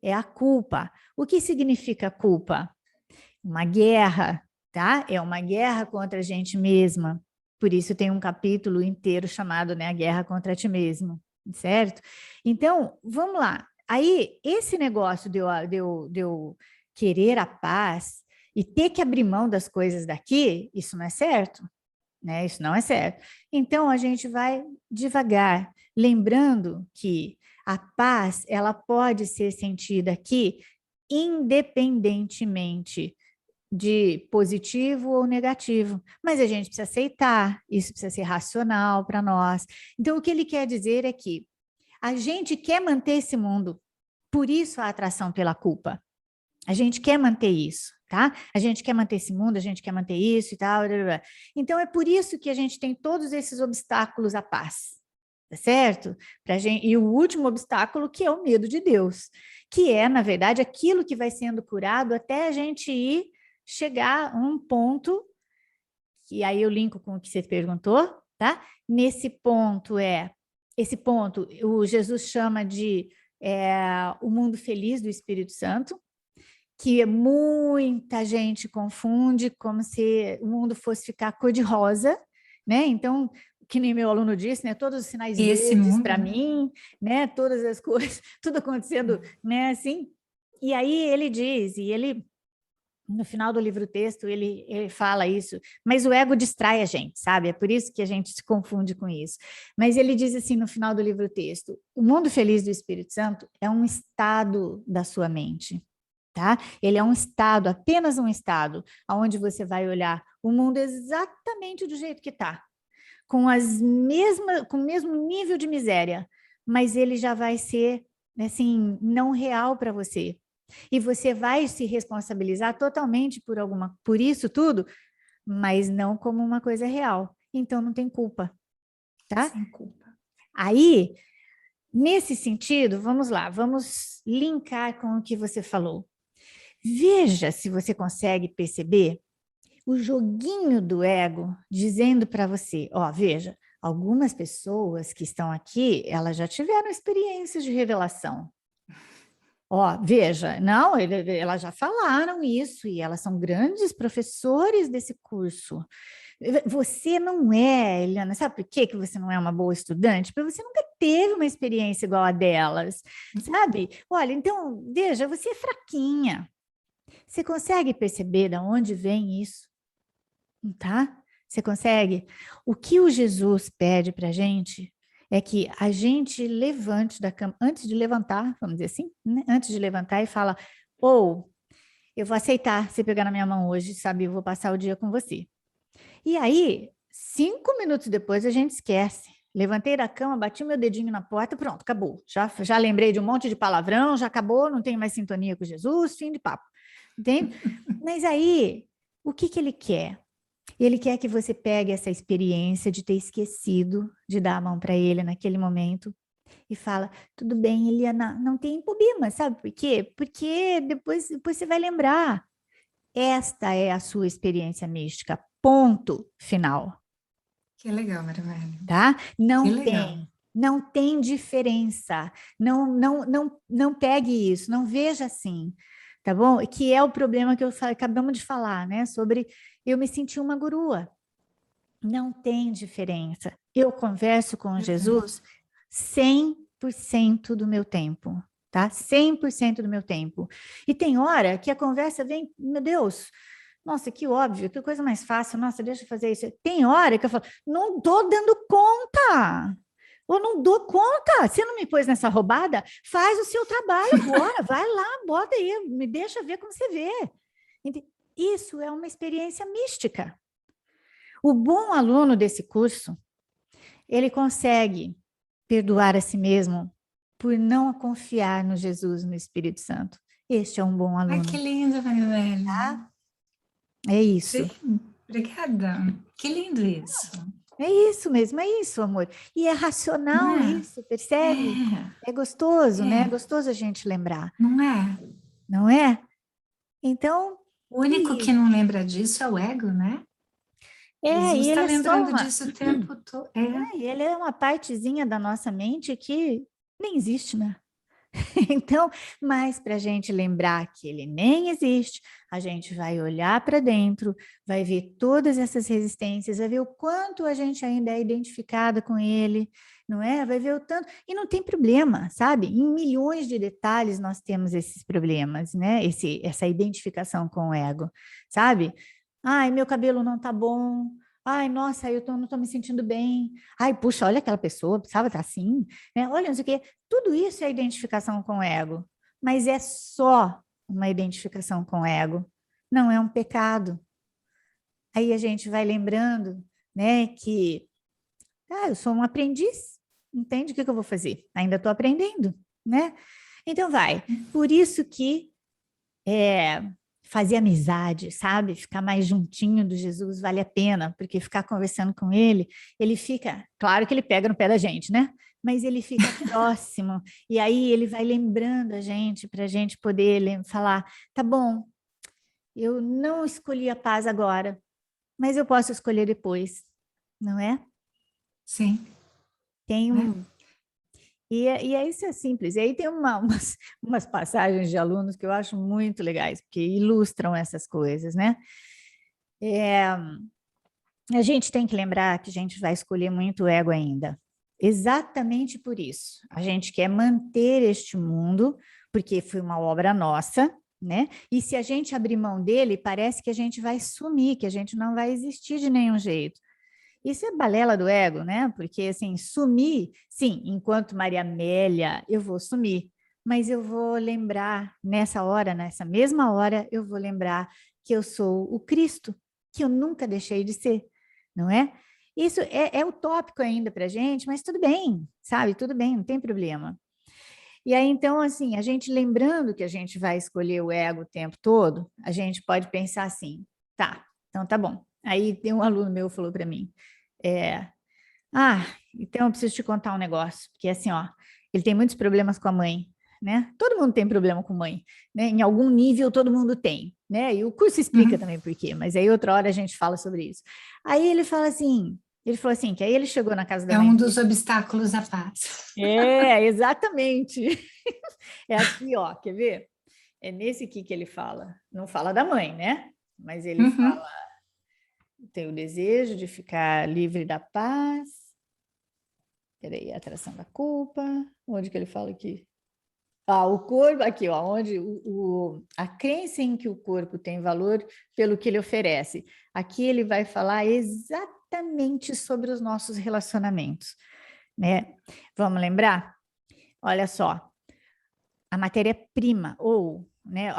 é a culpa. O que significa culpa? Uma guerra, tá? É uma guerra contra a gente mesma. Por isso tem um capítulo inteiro chamado, né, a guerra contra ti mesmo, certo? Então, vamos lá. Aí, esse negócio de eu querer a paz e ter que abrir mão das coisas daqui, isso não é certo, né? Isso não é certo. Então, a gente vai devagar, lembrando que a paz, ela pode ser sentida aqui independentemente de positivo ou negativo, mas a gente precisa aceitar, isso precisa ser racional para nós. Então, o que ele quer dizer é que a gente quer manter esse mundo, por isso a atração pela culpa. A gente quer manter isso, tá? A gente quer manter esse mundo, a gente quer manter isso e tal. Blá, blá, blá. Então, é por isso que a gente tem todos esses obstáculos à paz, tá certo? E o último obstáculo, que é o medo de Deus, que é, na verdade, aquilo que vai sendo curado até a gente chegar a um ponto, que aí eu linko com o que você perguntou, tá? Esse ponto, o Jesus chama de o mundo feliz do Espírito Santo, que muita gente confunde como se o mundo fosse ficar cor-de-rosa, né? Então, que nem meu aluno disse, né? Todos os sinais Esse verdes mundo, para né? mim, né? Todas as coisas, tudo acontecendo, né? Assim. E aí ele diz, e ele No final do livro-texto, ele fala isso, mas o ego distrai a gente, sabe? É por isso que a gente se confunde com isso. Mas ele diz assim no final do livro-texto: o mundo feliz do Espírito Santo é um estado da sua mente, tá? Ele é um estado, apenas um estado, onde você vai olhar o mundo exatamente do jeito que está, com com o mesmo nível de miséria, mas ele já vai ser, assim, não real para você. E você vai se responsabilizar totalmente por isso tudo, mas não como uma coisa real. Então não tem culpa, tá? Sem culpa. Aí, nesse sentido, vamos lá, vamos linkar com o que você falou. Veja se você consegue perceber o joguinho do ego dizendo para você, ó, veja, algumas pessoas que estão aqui, elas já tiveram experiências de revelação. Ó, veja, não, elas já falaram isso e elas são grandes professores desse curso. Você não é, Eliana, sabe por que você não é uma boa estudante? Porque você nunca teve uma experiência igual a delas, sabe? Olha, então, veja, você é fraquinha. Você consegue perceber de onde vem isso? Tá? Você consegue? O que o Jesus pede para a gente é que a gente levante da cama, antes de levantar, vamos dizer assim, né? Antes de levantar e fala, ou eu vou aceitar você pegar na minha mão hoje, sabe? Eu vou passar o dia com você. E aí, 5 minutos depois, a gente esquece. Levantei da cama, bati meu dedinho na porta, pronto, acabou. Já lembrei de um monte de palavrão, já acabou, não tenho mais sintonia com Jesus, fim de papo. Entende? Mas aí, o que ele quer? Ele quer que você pegue essa experiência de ter esquecido de dar a mão para ele naquele momento e fala, tudo bem, Eliana, não tem problema, sabe por quê? Porque depois você vai lembrar. Esta é a sua experiência mística, ponto final. Que legal, Marivalha. Tá? Legal. Não tem diferença. Não pegue isso, não veja assim, tá bom? Que é o problema que acabamos de falar, né? Sobre eu me sentir uma gurua. Não tem diferença. Eu converso com Jesus 100% do meu tempo, tá? 100% do meu tempo. E tem hora que a conversa vem, meu Deus, nossa, que óbvio, que coisa mais fácil, nossa, deixa eu fazer isso. Tem hora que eu falo, não estou dando conta. Eu não dou conta. Você não me pôs nessa roubada? Faz o seu trabalho agora, vai lá, bota aí, me deixa ver como você vê. Isso é uma experiência mística. O bom aluno desse curso, ele consegue perdoar a si mesmo por não confiar no Jesus, no Espírito Santo. Este é um bom aluno. Ai, que lindo, Marivalha. Tá? É isso. Sim, obrigada. Que lindo isso. É isso mesmo, é isso, amor. E é racional isso, percebe? É gostoso, né? É gostoso a gente lembrar. Não é? Não é? Então... O único que não lembra disso é o ego, né? Jesus e está ele lembrando disso o tempo todo. E ele é uma partezinha da nossa mente que nem existe, né? Então, mas para a gente lembrar que ele nem existe, a gente vai olhar para dentro, vai ver todas essas resistências, vai ver o quanto a gente ainda é identificada com ele, não é? Vai ver o tanto. E não tem problema, sabe? Em milhões de detalhes nós temos esses problemas, né? Essa identificação com o ego, sabe? Ai, meu cabelo não tá bom. Ai, nossa, não tô me sentindo bem. Ai, puxa, olha aquela pessoa, precisava estar assim, né? Olha, não sei o quê. Tudo isso é identificação com o ego, mas é só uma identificação com o ego, não é um pecado. Aí a gente vai lembrando, né, que eu sou um aprendiz, entende o que eu vou fazer? Ainda estou aprendendo, né? Então vai. Por isso que fazer amizade, sabe? Ficar mais juntinho do Jesus vale a pena, porque ficar conversando com ele, ele fica, claro que ele pega no pé da gente, né? Mas ele fica próximo, e aí ele vai lembrando a gente, para a gente poder falar, tá bom, eu não escolhi a paz agora, mas eu posso escolher depois, não é? Sim. Tem um... E isso é simples. E aí tem umas passagens de alunos que eu acho muito legais, porque ilustram essas coisas, né? A gente tem que lembrar que a gente vai escolher muito ego ainda. Exatamente por isso. A gente quer manter este mundo, porque foi uma obra nossa, né? E se a gente abrir mão dele, parece que a gente vai sumir, que a gente não vai existir de nenhum jeito. Isso é balela do ego, né? Porque, assim, sumir, sim, enquanto Maria Amélia, eu vou sumir, mas eu vou lembrar nessa hora, nessa mesma hora, eu vou lembrar que eu sou o Cristo, que eu nunca deixei de ser, não é? Isso é utópico ainda para a gente, mas tudo bem, sabe? Tudo bem, não tem problema. E aí, então, assim, a gente lembrando que a gente vai escolher o ego o tempo todo, a gente pode pensar assim, tá, então tá bom. Aí tem um aluno meu que falou para mim, é, então eu preciso te contar um negócio, porque assim, ó, ele tem muitos problemas com a mãe, né? Todo mundo tem problema com mãe, né? Em algum nível todo mundo tem, né? E o curso explica também por quê, mas aí outra hora a gente fala sobre isso. Aí ele falou assim, que aí ele chegou na casa da É mãe um dele. dos obstáculos à paz. É, exatamente. É aqui, ó, quer ver? É nesse aqui que ele fala. Não fala da mãe, né? Mas ele Uhum. fala, tem o desejo de ficar livre da paz. Peraí, atração da culpa. Onde que ele fala aqui? O corpo, aqui, ó, onde a crença em que o corpo tem valor pelo que ele oferece. Aqui ele vai falar exatamente sobre os nossos relacionamentos, né? Vamos lembrar? Olha só, a matéria-prima, ou, né,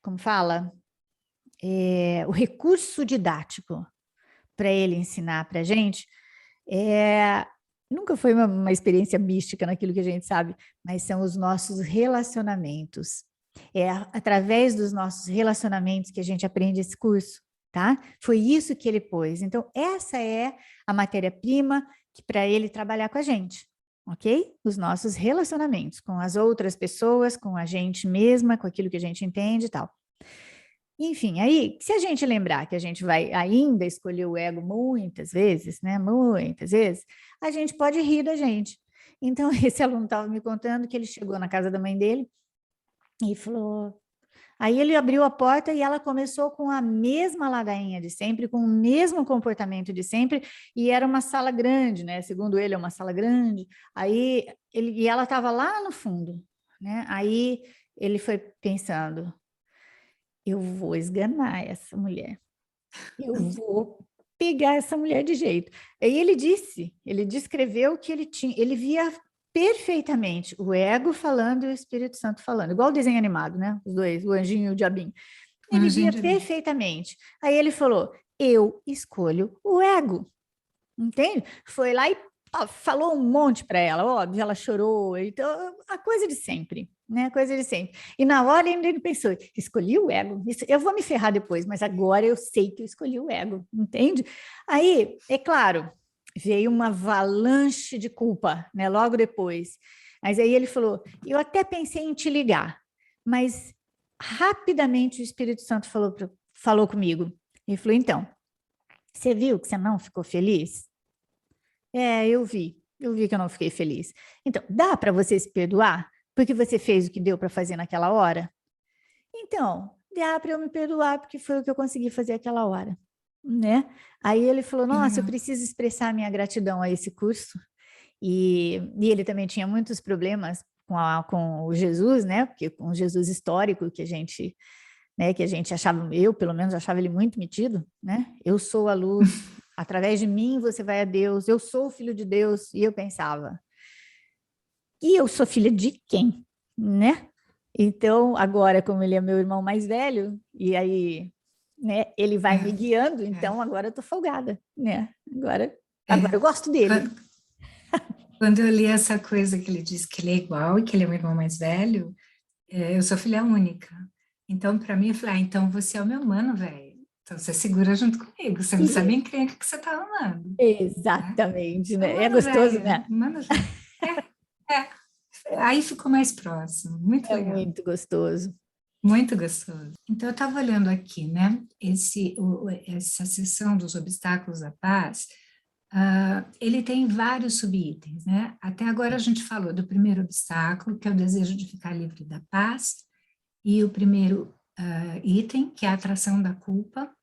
como fala? O recurso didático para ele ensinar para a gente, nunca foi uma experiência mística naquilo que a gente sabe, mas são os nossos relacionamentos. É através dos nossos relacionamentos que a gente aprende esse curso, tá? Foi isso que ele pôs. Então, essa é a matéria-prima para ele trabalhar com a gente, ok? Os nossos relacionamentos com as outras pessoas, com a gente mesma, com aquilo que a gente entende e tal. Enfim, aí, se a gente lembrar que a gente vai ainda escolher o ego muitas vezes, né? Muitas vezes, a gente pode rir da gente. Então, esse aluno estava me contando que ele chegou na casa da mãe dele e falou. Aí ele abriu a porta e ela começou com a mesma ladainha de sempre, com o mesmo comportamento de sempre, e era uma sala grande, né? Segundo ele, é uma sala grande. Aí e ela estava lá no fundo, né? Aí ele foi pensando, eu vou esganar essa mulher. Eu vou pegar essa mulher de jeito. Aí ele descreveu que ele tinha, ele via perfeitamente o ego falando e o Espírito Santo falando, igual o desenho animado, né? Os dois, o anjinho e o diabinho. Ele via Gente, perfeitamente. Aí ele falou: eu escolho o ego. Entende? Foi lá e falou um monte para ela, óbvio, ela chorou, então a coisa de sempre, né? A coisa de sempre. E na hora ele pensou, escolhi o ego, eu vou me ferrar depois, mas agora eu sei que eu escolhi o ego, entende? Aí, é claro, veio uma avalanche de culpa, né? Logo depois. Mas aí ele falou, eu até pensei em te ligar, mas rapidamente o Espírito Santo falou comigo. Ele falou, então, você viu que você não ficou feliz? Eu vi que eu não fiquei feliz. Então, dá para você se perdoar porque você fez o que deu para fazer naquela hora? Então, dá para eu me perdoar porque foi o que eu consegui fazer aquela hora, né? Aí ele falou: que Nossa, eu legal. preciso expressar a minha gratidão a esse curso. E ele também tinha muitos problemas com o Jesus, né? Porque com o Jesus histórico que a gente, né, que a gente achava, eu pelo menos achava ele muito metido, né? Eu sou a luz, através de mim você vai a Deus, eu sou o filho de Deus, e eu pensava, e eu sou filha de quem, né? Então, agora, como ele é meu irmão mais velho, e aí, né, ele vai me guiando, É, então agora eu tô folgada, né? Agora é. eu gosto dele. Quando eu li essa coisa que ele diz que ele é igual e que ele é meu irmão mais velho, eu sou filha única. Então, para mim, eu falei, então você é o meu mano, velho. Então você segura junto comigo. Você não sabe a E, encrenca que você tá arrumando, né? exatamente, Sou né? É mano, gostoso, velho. né? Mano, velho. Aí ficou mais próximo. Muito É legal. muito gostoso. Muito gostoso. Então, eu estava olhando aqui, né? Essa sessão dos obstáculos à paz, ele tem vários subitens, né? Até agora a gente falou do primeiro obstáculo, que é o desejo de ficar livre da paz, e o primeiro item, que é a atração da culpa.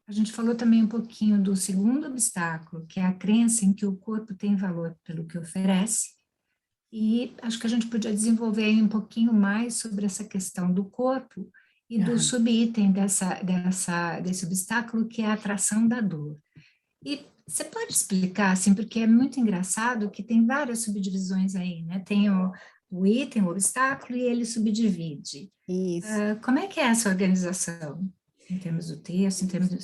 A gente falou também um pouquinho do segundo obstáculo, que é a crença em que o corpo tem valor pelo que oferece. E acho que a gente podia desenvolver aí um pouquinho mais sobre essa questão do corpo e do Aham. subitem desse obstáculo, que é a atração da dor. E você pode explicar, assim, porque é muito engraçado que tem várias subdivisões aí, né? Tem o item, o obstáculo, e ele subdivide. Isso. Como é que é essa organização, em termos do texto, em termos É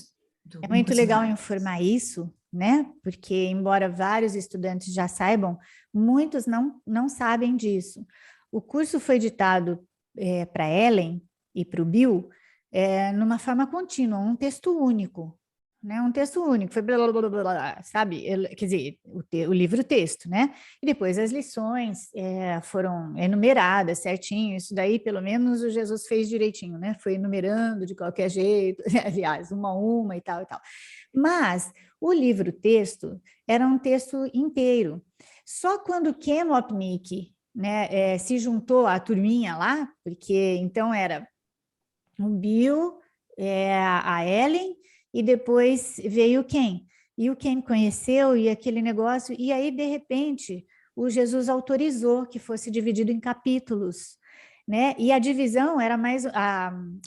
do muito legal encozinhado? informar isso, né? Porque, embora vários estudantes já saibam, muitos não sabem disso. O curso foi ditado para Ellen e para o Bill numa forma contínua, um texto único, né? Um texto único, foi blá, blá, blá, blá, blá, sabe? Quer dizer, o livro-texto, né? E depois as lições foram enumeradas certinho, isso daí pelo menos o Jesus fez direitinho, né? Foi enumerando de qualquer jeito, aliás, uma a uma e tal e tal. Mas o livro-texto era um texto inteiro. Só quando Ken Wapnick, né, se juntou à turminha lá, porque então era o Bill, a Ellen, e depois veio o Ken. E o Ken conheceu e aquele negócio, e aí, de repente, o Jesus autorizou que fosse dividido em capítulos, né? E a divisão era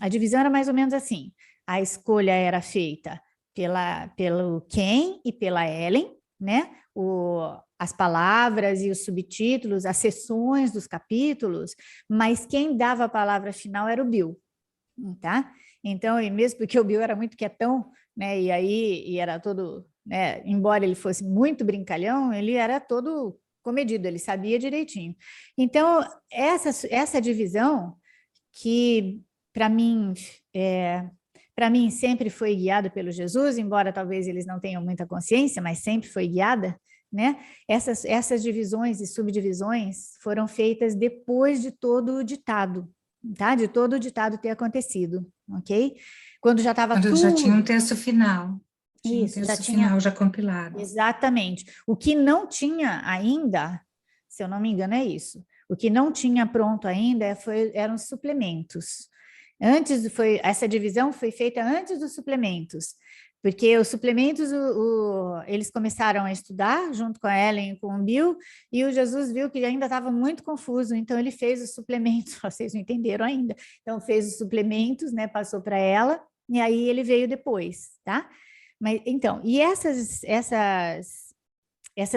a divisão era mais ou menos assim: a escolha era feita pelo Ken e pela Ellen, né? As palavras e os subtítulos, as seções dos capítulos, mas quem dava a palavra final era o Bill, tá? Então, e mesmo porque o Bill era muito quietão, né? E era todo, né? Embora ele fosse muito brincalhão, ele era todo comedido, ele sabia direitinho. Então, essa divisão que para mim para mim sempre foi guiada pelo Jesus, embora talvez eles não tenham muita consciência, mas sempre foi guiada, né? Essas divisões e subdivisões foram feitas depois de todo o ditado, tá? De todo o ditado ter acontecido, ok? Quando já estava Quando já tinha um tudo, texto final, tinha um isso, já texto tinha, final já compilado. exatamente. O que não tinha ainda, se eu não me engano, é isso. O que não tinha pronto ainda eram os suplementos. Essa divisão foi feita antes dos suplementos, porque os suplementos eles começaram a estudar junto com a Ellen e com o Bill, e o Jesus viu que ainda estava muito confuso, então ele fez os suplementos, vocês não entenderam ainda, então fez os suplementos, né, passou para ela, e aí ele veio depois, tá? Mas então, e essas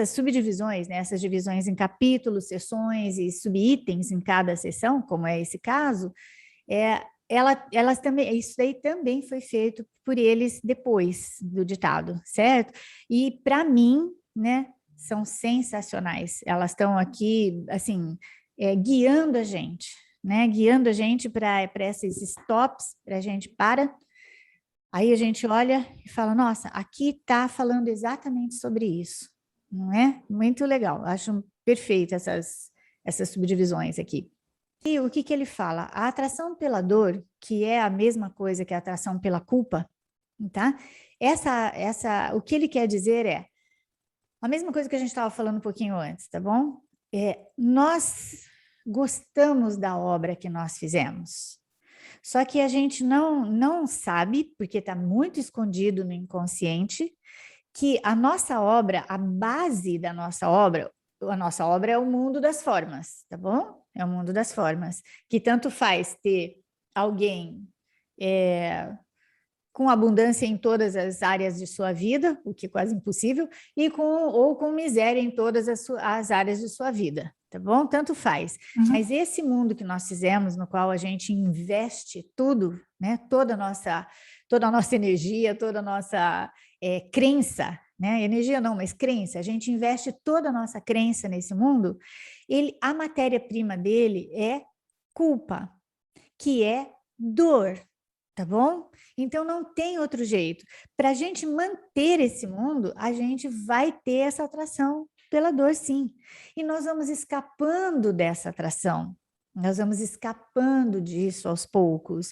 subdivisões, né, essas divisões em capítulos, seções e subitens em cada seção, como é esse caso, elas também, isso daí também foi feito por eles depois do ditado, certo? E para mim, né, são sensacionais. Elas estão aqui, assim, guiando a gente, né? Guiando a gente para esses stops, para a gente aí a gente olha e fala, nossa, aqui está falando exatamente sobre isso, não é? Muito legal, acho perfeito essas subdivisões aqui. E o que que ele fala? A atração pela dor, que é a mesma coisa que a atração pela culpa, tá? O que ele quer dizer é a mesma coisa que a gente estava falando um pouquinho antes, tá bom? Nós gostamos da obra que nós fizemos. Só que a gente não sabe, porque está muito escondido no inconsciente, que a nossa obra, a base da nossa obra, a nossa obra é o mundo das formas, tá bom? É o mundo das formas, que tanto faz ter alguém com abundância em todas as áreas de sua vida, o que é quase impossível, ou com miséria em todas as áreas de sua vida, tá bom? Tanto faz. Uhum. Mas esse mundo que nós fizemos, no qual a gente investe tudo, né? Toda a nossa energia, toda a nossa crença, né? Energia não, mas crença. A gente investe toda a nossa crença nesse mundo. A matéria-prima dele é culpa, que é dor, tá bom? Então não tem outro jeito. Para a gente manter esse mundo, a gente vai ter essa atração pela dor, sim. E nós vamos escapando dessa atração. Nós vamos escapando disso aos poucos.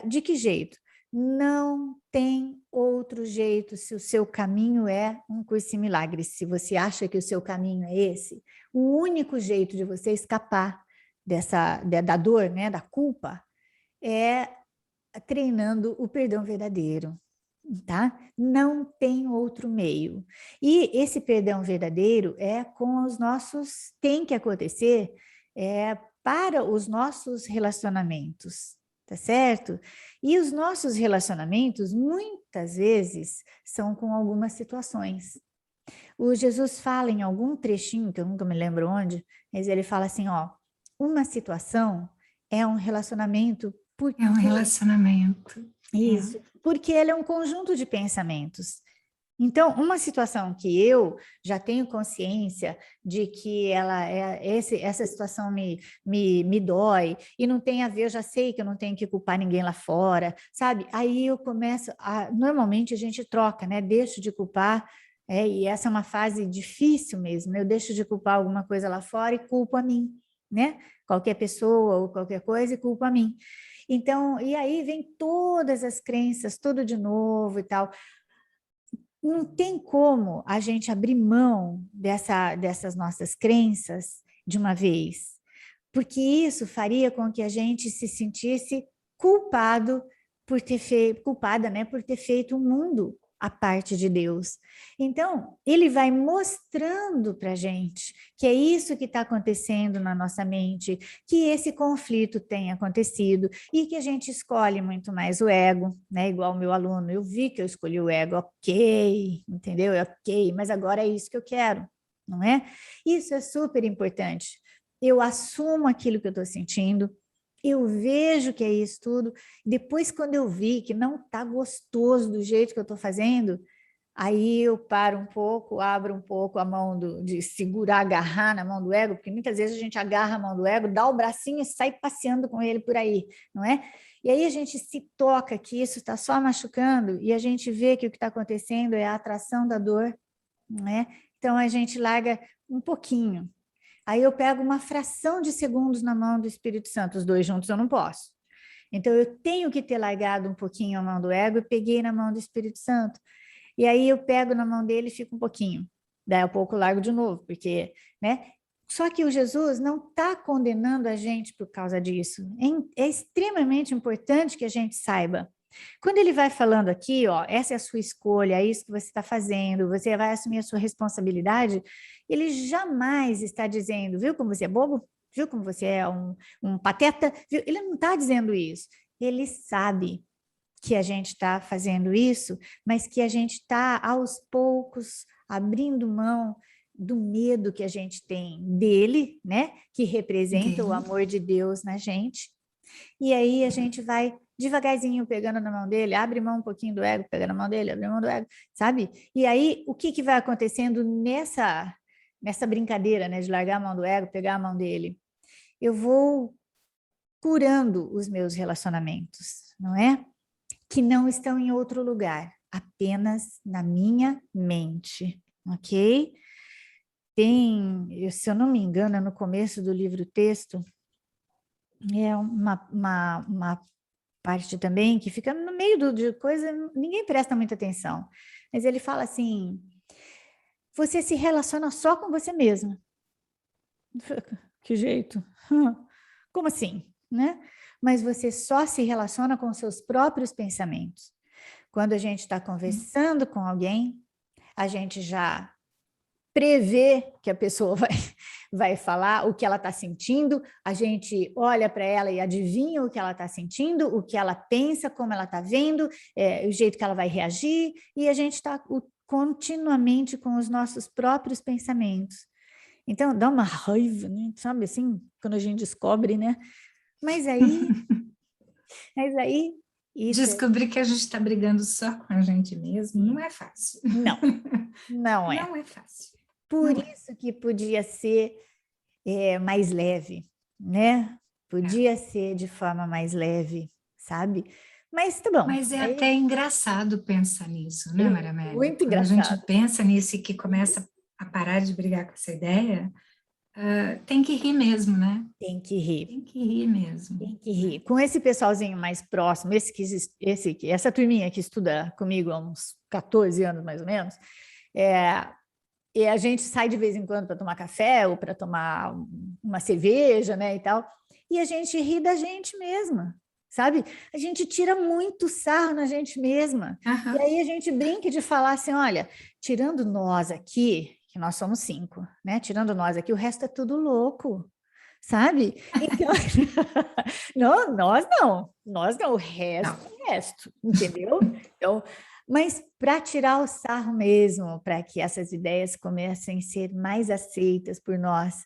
De que jeito? Não tem outro jeito se o seu caminho é um curso em milagres. Se você acha que o seu caminho é esse, o único jeito de você escapar da dor, né, da culpa, é treinando o perdão verdadeiro. tá? Não tem outro meio. E esse perdão verdadeiro tem que acontecer para os nossos relacionamentos, tá certo? E os nossos relacionamentos, muitas vezes, são com algumas situações. O Jesus fala em algum trechinho, que eu nunca me lembro onde, mas ele fala assim, ó, uma situação é um relacionamento porque... É um relacionamento. Isso, porque ele é um conjunto de pensamentos. Então, uma situação que eu já tenho consciência de que essa situação me dói, e não tem a ver, eu já sei que eu não tenho que culpar ninguém lá fora, sabe? Aí eu começo normalmente a gente troca, né? Deixo de culpar, e essa é uma fase difícil mesmo, né? Eu deixo de culpar alguma coisa lá fora e culpo a mim, né? Qualquer pessoa ou qualquer coisa e culpo a mim. Então, e aí vem todas as crenças, tudo de novo e tal. Não tem como a gente abrir mão dessas nossas crenças de uma vez, porque isso faria com que a gente se sentisse culpado culpada, né, por ter feito um mundo à parte de Deus. Então, ele vai mostrando para a gente que é isso que está acontecendo na nossa mente, que esse conflito tem acontecido e que a gente escolhe muito mais o ego, né? Igual o meu aluno, eu vi que eu escolhi o ego, ok, entendeu? Ok, mas agora é isso que eu quero, não é? Isso é super importante. Eu assumo aquilo que eu estou sentindo, eu vejo que é isso tudo, depois quando eu vi que não está gostoso do jeito que eu estou fazendo, aí eu paro um pouco, abro um pouco a mão de segurar, agarrar na mão do ego, porque muitas vezes a gente agarra a mão do ego, dá o bracinho e sai passeando com ele por aí, não é? E aí a gente se toca que isso está só machucando e a gente vê que o que está acontecendo é a atração da dor, não é? Então a gente larga um pouquinho. Aí eu pego uma fração de segundos na mão do Espírito Santo, os dois juntos eu não posso. Então eu tenho que ter largado um pouquinho a mão do ego e peguei na mão do Espírito Santo. E aí eu pego na mão dele e fico um pouquinho. Daí a pouco eu largo de novo, porque, né? Só que o Jesus não está condenando a gente por causa disso. É extremamente importante que a gente saiba. Quando ele vai falando aqui, ó, essa é a sua escolha, é isso que você está fazendo, você vai assumir a sua responsabilidade, ele jamais está dizendo, viu como você é bobo? Viu como você é um pateta? Viu? Ele não está dizendo isso. Ele sabe que a gente está fazendo isso, mas que a gente está, aos poucos, abrindo mão do medo que a gente tem dele, né? Que representa o amor de Deus na gente. E aí a gente vai devagarzinho pegando na mão dele, abre mão um pouquinho do ego, pega na mão dele, abre mão do ego, sabe? E aí o que vai acontecendo nessa brincadeira, né, de largar a mão do ego, pegar a mão dele? Eu vou curando os meus relacionamentos, não é? Que não estão em outro lugar, apenas na minha mente, ok? Se eu não me engano, é no começo do livro texto, é uma parte também que fica no meio de coisa, ninguém presta muita atenção, mas ele fala assim, você se relaciona só com você mesmo. Que jeito? Como assim, né? Mas você só se relaciona com seus próprios pensamentos. Quando a gente está conversando com alguém, a gente já prevê que a pessoa vai falar o que ela está sentindo, a gente olha para ela e adivinha o que ela está sentindo, o que ela pensa, como ela está vendo, o jeito que ela vai reagir, e a gente está continuamente com os nossos próprios pensamentos. Então, dá uma raiva, né? Sabe assim, quando a gente descobre, né? Mas aí descobrir que a gente está brigando só com a gente mesmo não é fácil. Não é. Não é fácil. Por isso que podia ser mais leve, né? Podia ser de forma mais leve, sabe? Mas tá bom. Mas é até engraçado pensar nisso, né, Maria Amélia? Muito Quando engraçado. a gente pensa nisso e que começa a parar de brigar com essa ideia, tem que rir mesmo, né? Tem que rir. Tem que rir mesmo. Tem que rir. Com esse pessoalzinho mais próximo, essa turminha que estuda comigo há uns 14 anos, mais ou menos, e a gente sai de vez em quando para tomar café ou para tomar uma cerveja, né, e tal, e a gente ri da gente mesma, sabe? A gente tira muito sarro na gente mesma. Aham. E aí a gente brinca de falar assim, olha, tirando nós aqui, que nós somos 5, né? Tirando nós aqui, o resto é tudo louco, sabe? Então, não, nós não, o resto Não. é o resto, entendeu? Então, mas para tirar o sarro mesmo, para que essas ideias comecem a ser mais aceitas por nós,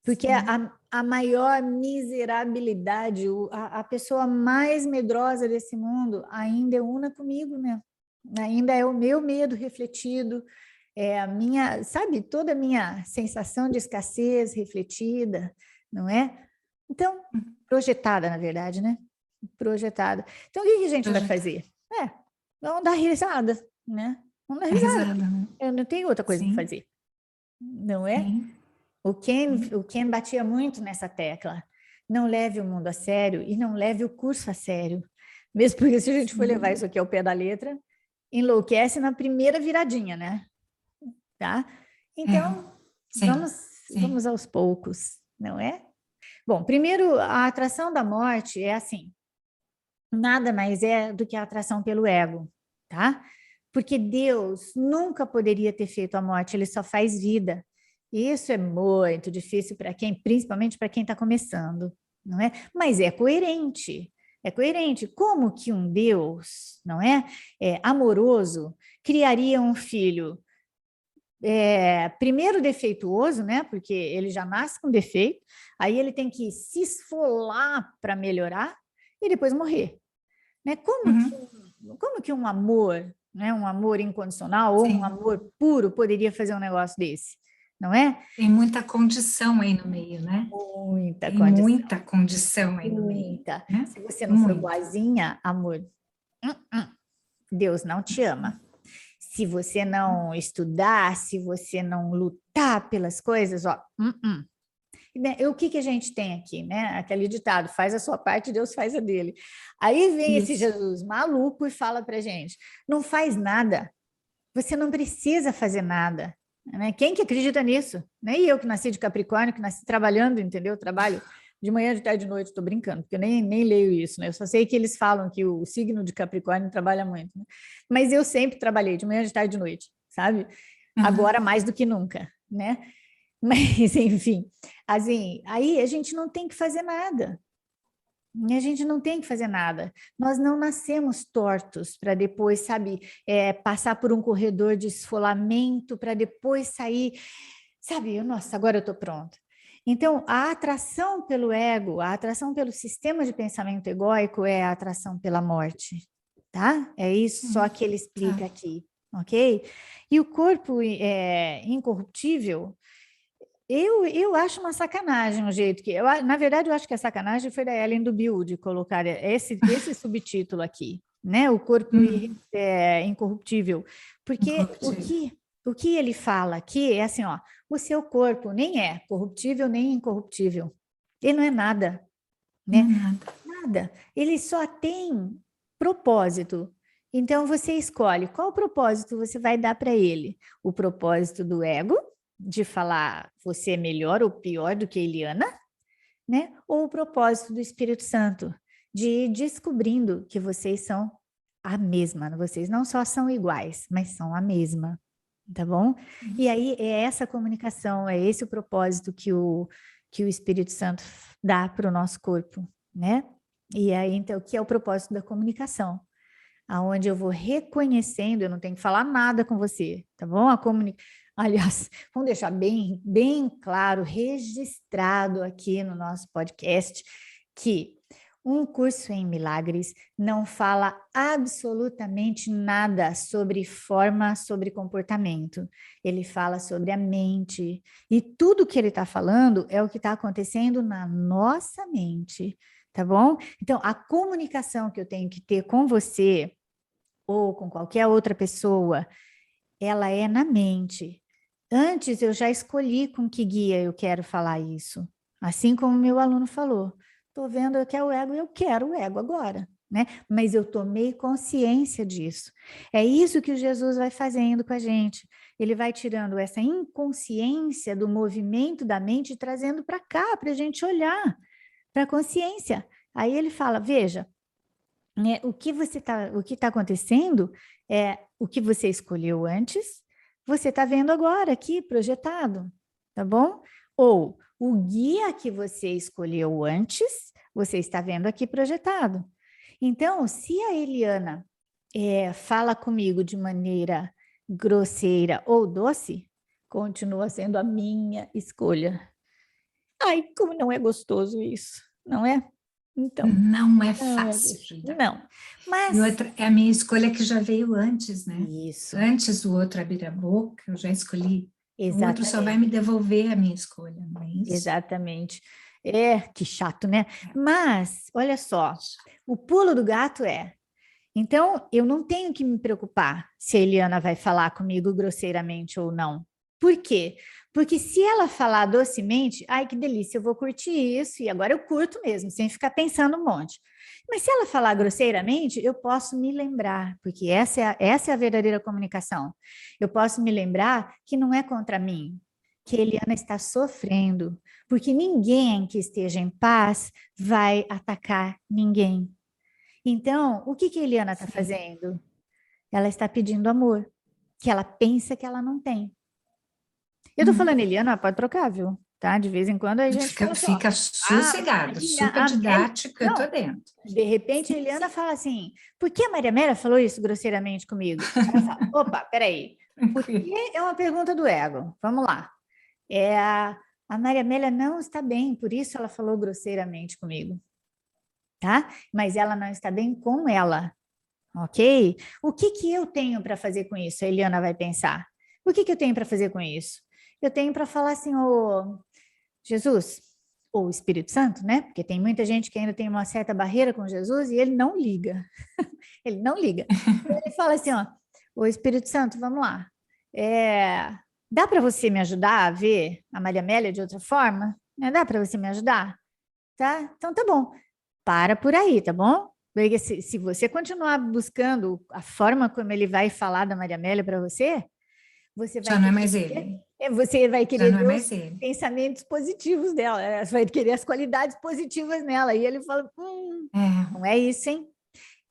porque Sim. a maior miserabilidade, a pessoa mais medrosa desse mundo ainda é una comigo, né? Ainda é o meu medo refletido, é a minha, sabe, toda a minha sensação de escassez refletida, não é? Então, projetada, na verdade, né? Projetada. Então, o que a gente vai fazer? Vamos dar risada, né? Vamos dar É risada. risada, né? Eu não tenho outra coisa para Sim, fazer, não é? sim. O Ken batia muito nessa tecla. Não leve o mundo a sério e não leve o curso a sério. Mesmo porque se a gente for levar isso aqui ao pé da letra, enlouquece na primeira viradinha, né? Tá? Então, Sim, sim. vamos aos poucos, não é? Bom, primeiro, a atração da morte é assim, nada mais é do que a atração pelo ego, tá? Porque Deus nunca poderia ter feito a morte, ele só faz vida. E isso é muito difícil para quem, principalmente para quem está começando, não é? Mas é coerente. É coerente. Como que um Deus, não é, amoroso, criaria um filho primeiro defeituoso, né? Porque ele já nasce com defeito, aí ele tem que se esfolar para melhorar e depois morrer, né? Como que um amor, né? Um amor incondicional ou um Sim. amor puro poderia fazer um negócio desse, não é? Tem muita condição aí no meio, né? Muita Tem condição, muita condição aí no meio, muita. né? Se você não for Muita. boazinha, amor, Deus não te ama. Se você não estudar, se você não lutar pelas coisas, ó, E o que a gente tem aqui, né? Aquele ditado, faz a sua parte, Deus faz a dele. Aí vem esse Jesus maluco e fala pra gente, não faz nada, você não precisa fazer nada. Né? Quem que acredita nisso? Nem eu que nasci de Capricórnio, que nasci trabalhando, entendeu? Trabalho de manhã, de tarde, de noite, estou brincando, porque eu nem leio isso, né? Eu só sei que eles falam que o signo de Capricórnio trabalha muito, né? Mas eu sempre trabalhei de manhã, de tarde, de noite, sabe? Agora mais do que nunca, né? Mas, enfim, assim, aí a gente não tem que fazer nada. A gente não tem que fazer nada. Nós não nascemos tortos para depois, sabe, passar por um corredor de esfolamento para depois sair, sabe, nossa, agora eu estou pronta. Então, a atração pelo ego, a atração pelo sistema de pensamento egóico é a atração pela morte, tá? É isso só que ele explica aqui, ok? E o corpo incorruptível, eu acho uma sacanagem o jeito que... na verdade, eu acho que a sacanagem foi da Ellen do Bill de colocar esse subtítulo aqui, né? O corpo incorruptível. Porque o que ele fala aqui é assim, ó, o seu corpo nem é corruptível nem incorruptível. Ele não é nada, né? Nada. Ele só tem propósito. Então, você escolhe qual propósito você vai dar para ele. O propósito do ego, de falar você é melhor ou pior do que Eliana, né? Ou o propósito do Espírito Santo, de ir descobrindo que vocês são a mesma, vocês não só são iguais, mas são a mesma, tá bom? E aí é essa comunicação, é esse o propósito que o Espírito Santo dá para o nosso corpo, né? E aí, então, que é o propósito da comunicação, aonde eu vou reconhecendo, eu não tenho que falar nada com você, tá bom? Aliás, vamos deixar bem, bem claro, registrado aqui no nosso podcast, que um curso em milagres não fala absolutamente nada sobre forma, sobre comportamento. Ele fala sobre a mente. E tudo que ele está falando é o que está acontecendo na nossa mente, tá bom? Então, a comunicação que eu tenho que ter com você ou com qualquer outra pessoa, ela é na mente. Antes eu já escolhi com que guia eu quero falar isso. Assim como meu aluno falou, estou vendo que é o ego e eu quero o ego agora, né? Mas eu tomei consciência disso. É isso que o Jesus vai fazendo com a gente. Ele vai tirando essa inconsciência do movimento da mente e trazendo para cá, para a gente olhar, para a consciência. Aí ele fala, veja, né? O que tá acontecendo é o que você escolheu antes, você está vendo agora aqui projetado, tá bom? Ou o guia que você escolheu antes, você está vendo aqui projetado. Então, se a Eliana fala comigo de maneira grosseira ou doce, continua sendo a minha escolha. Ai, como não é gostoso isso, não é? Então, Não é não é fácil, Frida. não. E Mas outra, é a minha escolha que já veio antes, né? isso, Antes do outro abrir a boca, eu já escolhi. O outro só vai exatamente, me devolver a minha escolha, não é isso? exatamente. É, que chato, né? Mas, olha só, o pulo do gato então, eu não tenho que me preocupar se a Eliana vai falar comigo grosseiramente ou não. Por quê? Porque se ela falar docemente, ai que delícia, eu vou curtir isso, e agora eu curto mesmo, sem ficar pensando um monte. Mas se ela falar grosseiramente, eu posso me lembrar, porque essa é a verdadeira comunicação. Eu posso me lembrar que não é contra mim, que a Eliana está sofrendo, porque ninguém que esteja em paz vai atacar ninguém. Então, o que que a Eliana está Sim. fazendo? Ela está pedindo amor, que ela pensa que ela não tem. Eu tô falando, Eliana, pode trocar, viu? Tá? De vez em quando a gente fala assim, ó. Fica Ah, sossegado, Maria super Amélia. didático, eu tô Não, dentro. de repente a Sim, Eliana sim, fala assim: por que a Maria Amélia falou isso grosseiramente comigo? Ela fala: opa, peraí. Por tranquilo. que é uma pergunta do ego? Vamos lá. A Maria Amélia não está bem, por isso ela falou grosseiramente comigo, tá? Mas ela não está bem com ela. Ok? O que que eu tenho para fazer com isso? A Eliana vai pensar. O que que eu tenho para fazer com isso? Eu tenho para falar assim, ô Jesus, ou Espírito Santo, né? Porque tem muita gente que ainda tem uma certa barreira com Jesus e ele não liga. Ele não liga. Ele fala assim, ó, ô Espírito Santo, vamos lá. Dá para você me ajudar a ver a Maria Amélia de outra forma? Dá para você me ajudar? Tá? Então tá bom. Para por aí, tá bom? Porque se você continuar buscando a forma como ele vai falar da Maria Amélia para você, você vai Já não é querer mais ver, ele. você vai Já querer não é ver os mais ele. pensamentos positivos dela, você vai querer as qualidades positivas nela. E ele fala: É, não é isso, hein?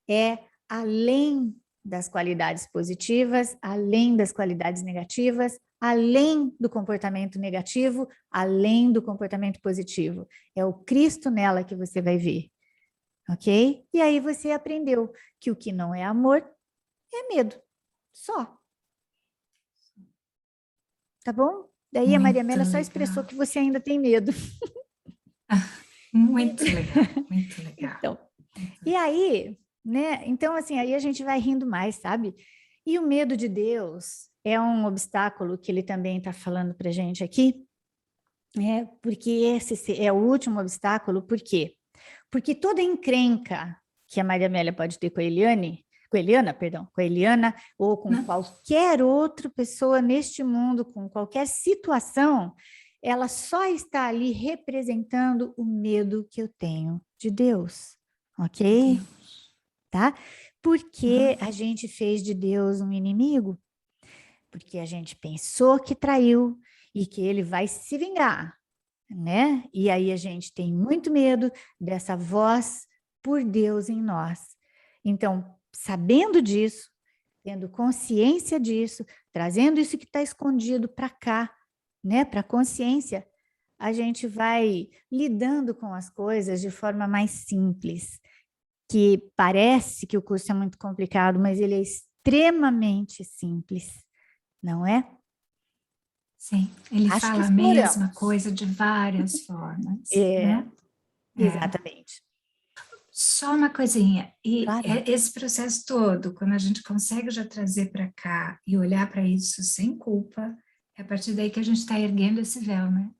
É além das qualidades positivas, além das qualidades negativas, além do comportamento negativo, além do comportamento positivo. É o Cristo nela que você vai ver. Ok? E aí você aprendeu que o que não é amor é medo. Só. Tá bom? Daí a Maria muito Amélia só expressou legal. que você ainda tem medo. Muito legal, muito legal. Então, e aí, né? Então, assim, aí a gente vai rindo mais, sabe? E o medo de Deus é um obstáculo que ele também está falando para gente aqui, porque esse é o último obstáculo, por quê? Porque toda encrenca que a Maria Amélia pode ter com a Eliana, perdão, com a Eliana, ou com Não, qualquer outra pessoa neste mundo, com qualquer situação, ela só está ali representando o medo que eu tenho de Deus, ok? Deus. Tá? Porque Uhum. a gente fez de Deus um inimigo, porque a gente pensou que traiu e que ele vai se vingar, né? E aí a gente tem muito medo dessa voz por Deus em nós. Então, sabendo disso, tendo consciência disso, trazendo isso que está escondido para cá, né? Para a consciência, a gente vai lidando com as coisas de forma mais simples, que parece que o curso é muito complicado, mas ele é extremamente simples, não é? Sim, ele Acho que fala a mesma exploramos. coisa de várias formas, É, né? É. exatamente. Só uma coisinha, e Claro. esse processo todo, quando a gente consegue já trazer para cá e olhar para isso sem culpa, é a partir daí que a gente está erguendo esse véu, né?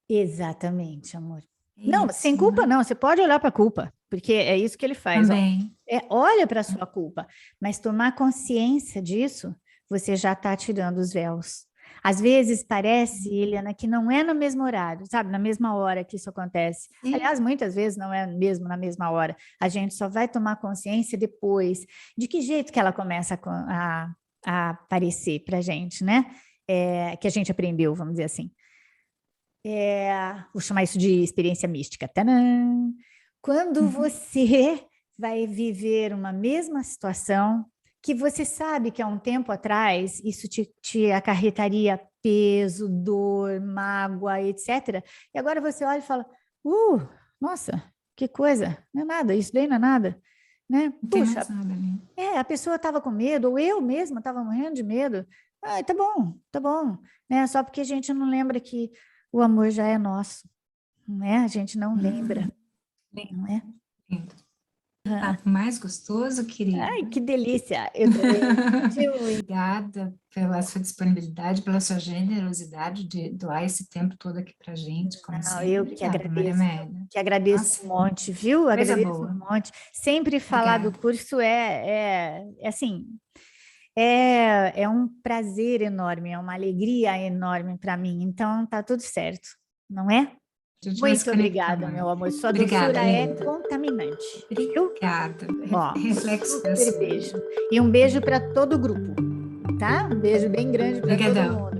Exatamente, amor. É Não, sem isso, culpa né? não, você pode olhar para a culpa, porque é isso que ele faz, ó. Também. Olha para a sua culpa, mas tomar consciência disso, você já está tirando os véus. Às vezes parece, Eliana, que não é no mesmo horário, sabe? Na mesma hora que isso acontece. Sim, Aliás, muitas vezes não é mesmo na mesma hora. A gente só vai tomar consciência depois. De que jeito que ela começa a aparecer para a gente, né? Que a gente aprendeu, vamos dizer assim. Vou chamar isso de experiência mística. Tadã! Quando uhum. você vai viver uma mesma situação que você sabe que há um tempo atrás isso te acarretaria peso, dor, mágoa, etc. E agora você olha e fala, nossa, que coisa, não é nada, isso daí não é nada. Né? Não tem Puxa, mais nada ali. a pessoa estava com medo, ou eu mesma estava morrendo de medo. Ah, tá bom, né? Só porque a gente não lembra que o amor já é nosso, né? A gente não lembra, não é? Lindo. Papo mais gostoso, querida. Ai, que delícia! Eu também. Obrigada pela sua disponibilidade, pela sua generosidade de doar esse tempo todo aqui pra gente, como sempre. Eu que Obrigada, agradeço, Maria Amélia. que agradeço um monte, viu? Coisa Agradeço boa. um monte. Sempre falar do Obrigada. curso é assim, é um prazer enorme, é uma alegria enorme para mim. Então, tá tudo certo, não é? A gente vai se Muito obrigada, conectar meu mais. amor. Sua Obrigada, doçura é linda. contaminante, viu? Obrigada. Ó, Reflexo super pessoal. beijo. E um beijo para todo o grupo, tá? Um beijo bem grande para todo Obrigadão. mundo.